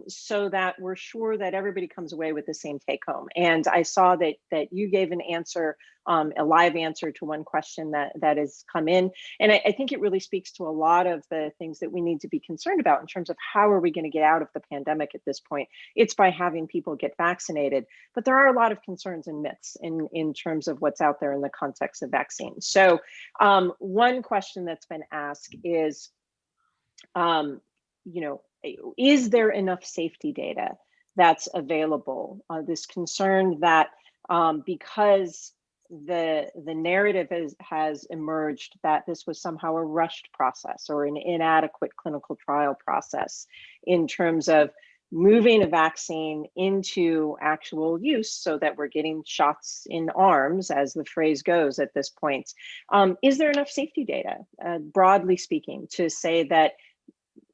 so that we're sure that everybody comes away with the same take home. And I saw that you gave an answer, a live answer to one question that has come in. And I think it really speaks to a lot of the things that we need to be concerned about in terms of how are we going to get out of the pandemic at this point. It's by having people get vaccinated, but there are a lot of concerns and myths in terms of what's out there in the context of vaccines. So one question that's been asked is, is there enough safety data that's available? This concern that because the narrative has emerged that this was somehow a rushed process or an inadequate clinical trial process in terms of moving a vaccine into actual use so that we're getting shots in arms, as the phrase goes at this point. Is there enough safety data, broadly speaking, to say that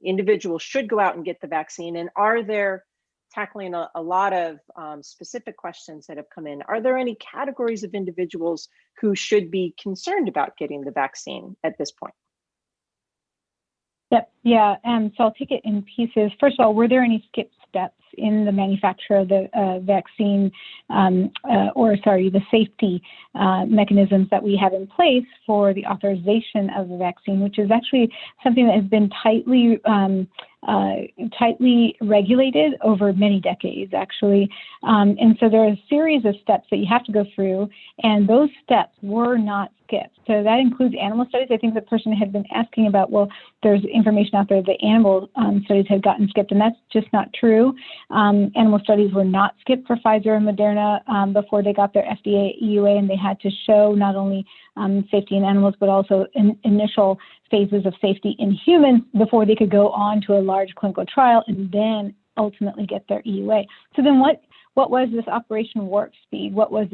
individuals should go out and get the vaccine? And are there, tackling a lot of specific questions that have come in, are there any categories of individuals who should be concerned about getting the vaccine at this point? Yep. Yeah. So I'll take it in pieces. First of all, were there any skip steps in the manufacture of the vaccine, the safety mechanisms that we have in place for the authorization of the vaccine, which is actually something that has been tightly regulated over many decades, actually. And so there are a series of steps that you have to go through, and those steps were not skipped. So that includes animal studies. I think the person had been asking about, well, there's information out there that animal studies had gotten skipped, and that's just not true. Animal studies were not skipped for Pfizer and Moderna before they got their FDA EUA, and they had to show not only safety in animals, but also initial phases of safety in humans before they could go on to a large clinical trial and then ultimately get their EUA. So then what was this Operation Warp Speed? What was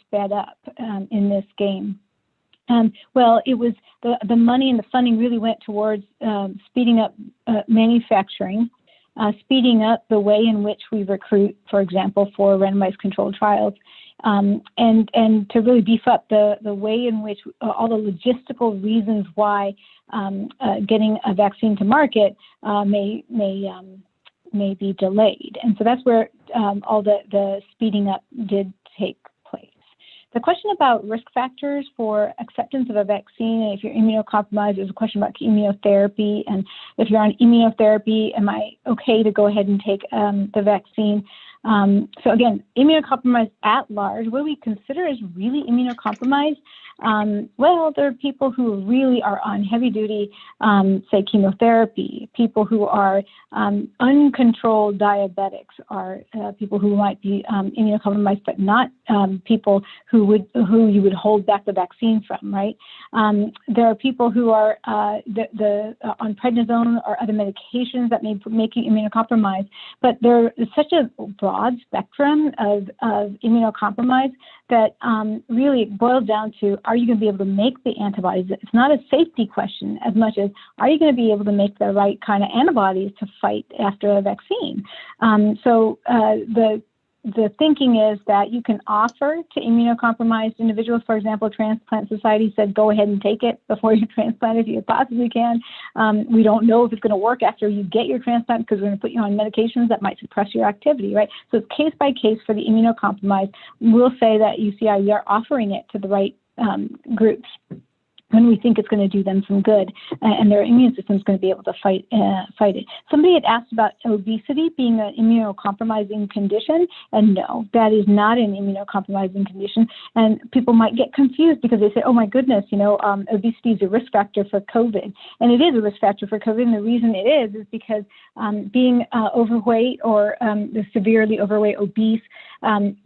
sped up in this game? Well, it was the money and the funding really went towards speeding up manufacturing, speeding up the way in which we recruit, for example, for randomized controlled trials, and to really beef up the way in which all the logistical reasons why getting a vaccine to market may be delayed. And so that's where all the speeding up did take place. The question about risk factors for acceptance of a vaccine, and if you're immunocompromised, there's a question about immunotherapy. And if you're on immunotherapy, am I okay to go ahead and take the vaccine? So again, immunocompromised at large, what do we consider as really immunocompromised? Well, there are people who really are on heavy duty, say chemotherapy, people who are uncontrolled diabetics, are people who might be immunocompromised, but not people who you would hold back the vaccine from, right? There are people who are on prednisone or other medications that may make you immunocompromised, but there is such a broad spectrum of immunocompromise that really boils down to, are you going to be able to make the antibodies? It's not a safety question as much as, are you going to be able to make the right kind of antibodies to fight after a vaccine? So the thinking is that you can offer to immunocompromised individuals. For example, Transplant Society said, go ahead and take it before you transplant if you possibly can. We don't know if it's going to work after you get your transplant because we're going to put you on medications that might suppress your activity, right? So it's case by case for the immunocompromised. We'll say that UCI, we are offering it to the right groups when we think it's going to do them some good, and their immune system is going to be able to fight it. Somebody had asked about obesity being an immunocompromising condition, and no, that is not an immunocompromising condition. And people might get confused because they say, oh my goodness, obesity is a risk factor for COVID. And it is a risk factor for COVID, and the reason it is because being overweight or severely overweight, obese,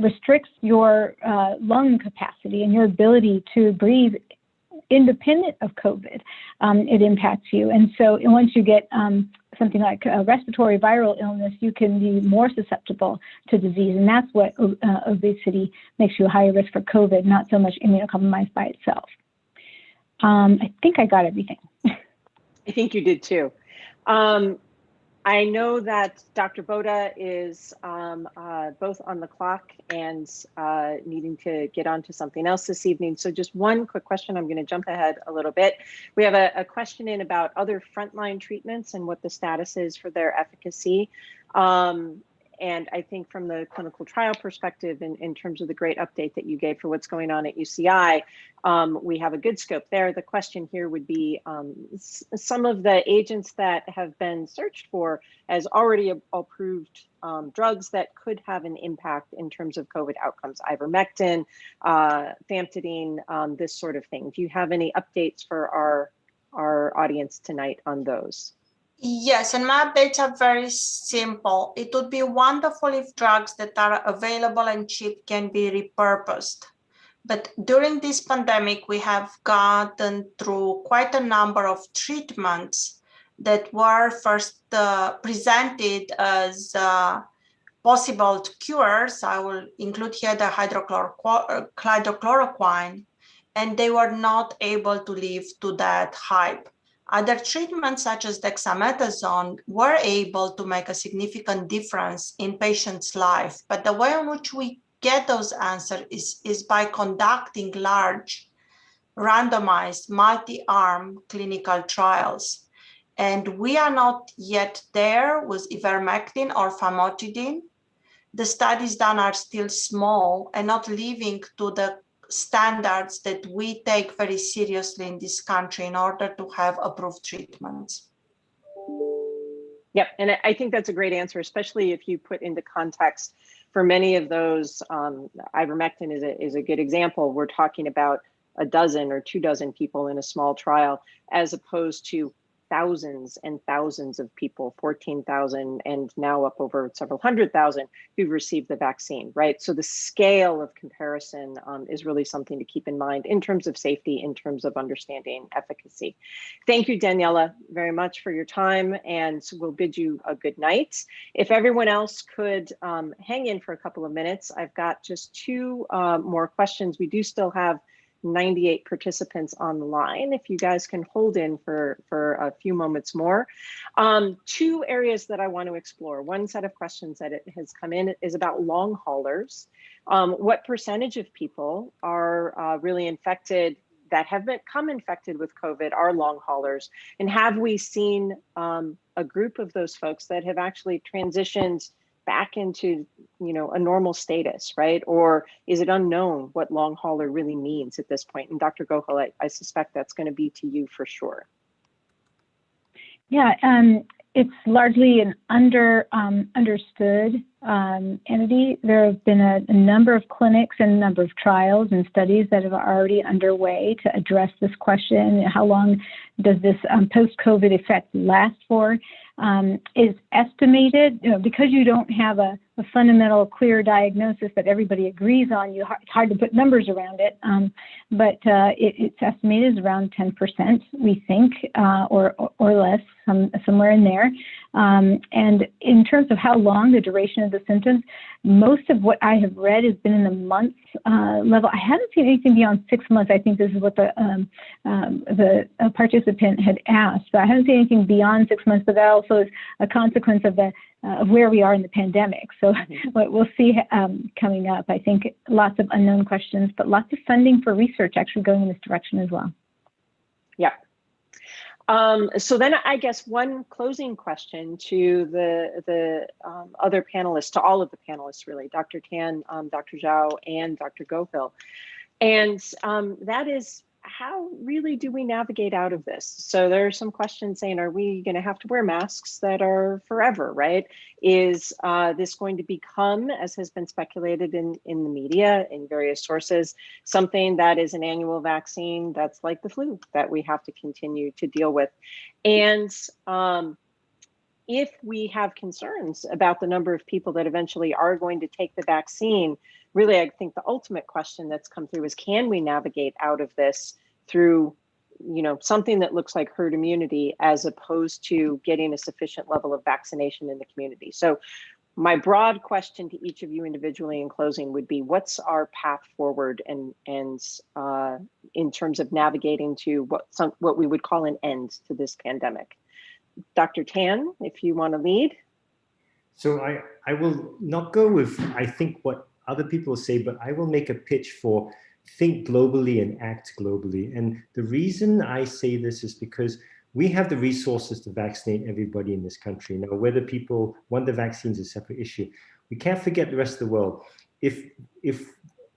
restricts your lung capacity and your ability to breathe independent of COVID. It impacts you. And so once you get something like a respiratory viral illness, you can be more susceptible to disease. And that's what obesity makes you a higher risk for COVID, not so much immunocompromised by itself. I think I got everything. I think you did too. I know that Dr. Boda is both on the clock and needing to get on to something else this evening. So just one quick question. I'm going to jump ahead a little bit. We have a question in about other frontline treatments and what the status is for their efficacy. And I think from the clinical trial perspective, in terms of the great update that you gave for what's going on at UCI, we have a good scope there. The question here would be some of the agents that have been searched for as already approved drugs that could have an impact in terms of COVID outcomes, ivermectin, famotidine, this sort of thing. Do you have any updates for our audience tonight on those? Yes, and my updates are very simple. It would be wonderful if drugs that are available and cheap can be repurposed. But during this pandemic, we have gotten through quite a number of treatments that were first presented as possible cures. I will include here the hydrochloroquine, and they were not able to live to that hype. Other treatments such as dexamethasone were able to make a significant difference in patients' life, but the way in which we get those answers is by conducting large, randomized, multi-arm clinical trials. And we are not yet there with ivermectin or famotidine. The studies done are still small and not living to the standards that we take very seriously in this country in order to have approved treatments. Yep, and I think that's a great answer, especially if you put into context for many of those, ivermectin is a good example. We're talking about a dozen or 2 dozen people in a small trial, as opposed to thousands and thousands of people, 14,000 and now up over several 100,000 who've received the vaccine, right? So the scale of comparison is really something to keep in mind in terms of safety, in terms of understanding efficacy. Thank you, Daniela, very much for your time, and we'll bid you a good night. If everyone else could hang in for a couple of minutes, I've got just 2 more questions. We do still have 98 participants on the line. If you guys can hold in for a few moments more. 2 areas that I want to explore. One set of questions that it has come in is about long haulers. What percentage of people are really infected that have become infected with COVID are long haulers? And have we seen a group of those folks that have actually transitioned back into, a normal status, right? Or is it unknown what long hauler really means at this point? And Dr. Gohal, I suspect that's going to be to you for sure. Yeah, it's largely an understood entity. There have been a number of clinics and a number of trials and studies that are already underway to address this question. How long does this post-COVID effect last for? Is estimated, because you don't have a fundamental clear diagnosis that everybody agrees on, it's hard to put numbers around it, but it's estimated as around 10%, we think, or less, somewhere in there. And in terms of how long the duration of the symptoms, most of what I have read has been in the months level. I haven't seen anything beyond 6 months. I think this is what the participant had asked, but I haven't seen anything beyond 6 months, but that also is a consequence of of where we are in the pandemic. So what we'll see coming up, I think lots of unknown questions, but lots of funding for research actually going in this direction as well. Yeah. So then I guess one closing question to the other panelists, to all of the panelists really, Dr. Tan, Dr. Zhao, and Dr. Gohil. And that is, how really do we navigate out of this? So there are some questions saying, are we going to have to wear masks that are forever, right? Is this going to become, as has been speculated in the media, in various sources, something that is an annual vaccine that's like the flu that we have to continue to deal with? And if we have concerns about the number of people that eventually are going to take the vaccine, really, I think the ultimate question that's come through is, can we navigate out of this through, something that looks like herd immunity, as opposed to getting a sufficient level of vaccination in the community? So My broad question to each of you individually in closing would be, what's our path forward and in terms of navigating to what we would call an end to this pandemic? Dr. Tan, if you want to lead. So I will not go with, I think, what other people say, but I will make a pitch for think globally and act globally. And the reason I say this is because we have the resources to vaccinate everybody in this country. Now, whether people want the vaccines is a separate issue. We can't forget the rest of the world. If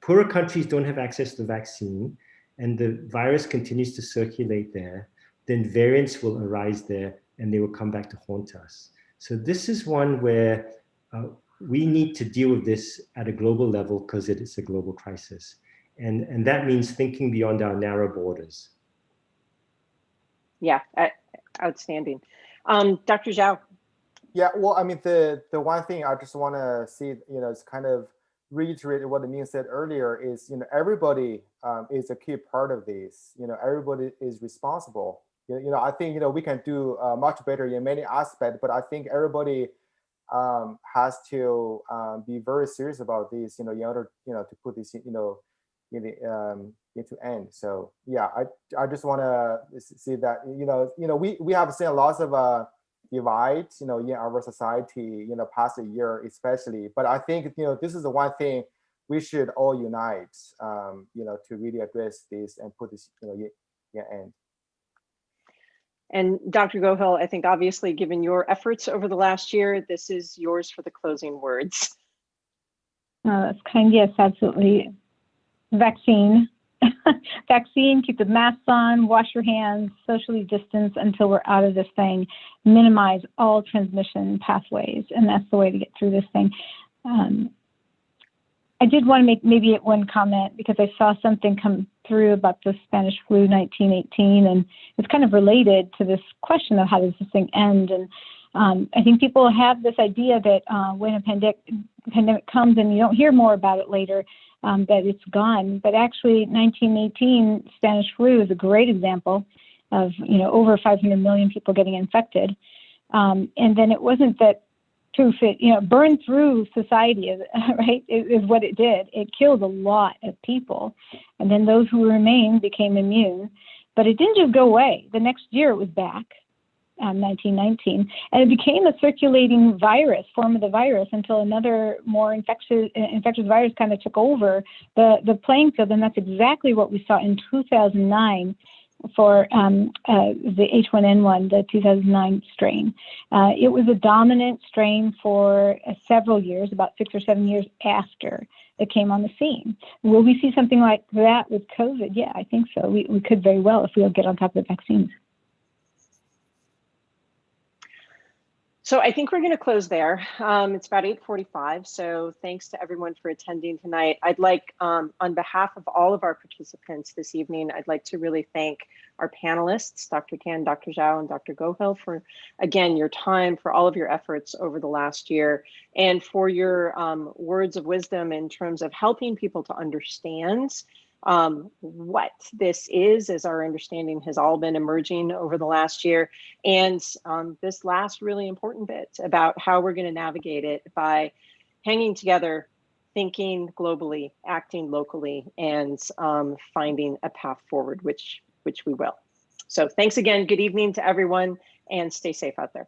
poorer countries don't have access to the vaccine and the virus continues to circulate there, then variants will arise there and they will come back to haunt us. So this is one where we need to deal with this at a global level because it is a global crisis. And that means thinking beyond our narrow borders. Yeah, outstanding. Dr. Zhao. Yeah, well, I mean, the one thing I just want to see, is kind of reiterate what Min said earlier is, everybody is a key part of this. Everybody is responsible. I think, we can do much better in many aspects, but I think everybody has to be very serious about this, in order, to put this, into end. So yeah, I just want to see that, we have seen lots of divides, in our society, past a year especially. But I think, this is the one thing we should all unite, to really address this and put this, end. And Dr. Gohil, I think obviously given your efforts over the last year, this is yours for the closing words. That's kind. Yes, absolutely. Vaccine. Vaccine, keep the masks on, wash your hands, socially distance until we're out of this thing, minimize all transmission pathways, and that's the way to get through this thing. I did want to make maybe one comment because I saw something come through about the Spanish flu 1918, and it's kind of related to this question of how does this thing end. And I think people have this idea that when a pandemic comes and you don't hear more about it later, that it's gone. But actually, 1918 Spanish flu is a great example of over 500 million people getting infected, and then it wasn't that proof it burned through society, right? It is what it did. It killed a lot of people, and then those who remained became immune. But it didn't just go away. The next year it was back. 1919, and it became a circulating form of the virus until another more infectious virus kind of took over the playing field, and that's exactly what we saw in 2009 for the H1N1, the 2009 strain. It was a dominant strain for several years, about 6 or 7 years after it came on the scene. Will we see something like that with COVID? Yeah, I think so. We could very well if we'll get on top of the vaccines. So I think we're going to close there. It's about 8:45. So thanks to everyone for attending tonight. I'd like, on behalf of all of our participants this evening, I'd like to really thank our panelists, Dr. Tan, Dr. Zhao, and Dr. Gohil for, again, your time, for all of your efforts over the last year, and for your words of wisdom in terms of helping people to understand what this is, as our understanding has all been emerging over the last year, and this last really important bit about how we're going to navigate it by hanging together, thinking globally, acting locally, and finding a path forward, which we will. So thanks again. Good evening to everyone, and stay safe out there.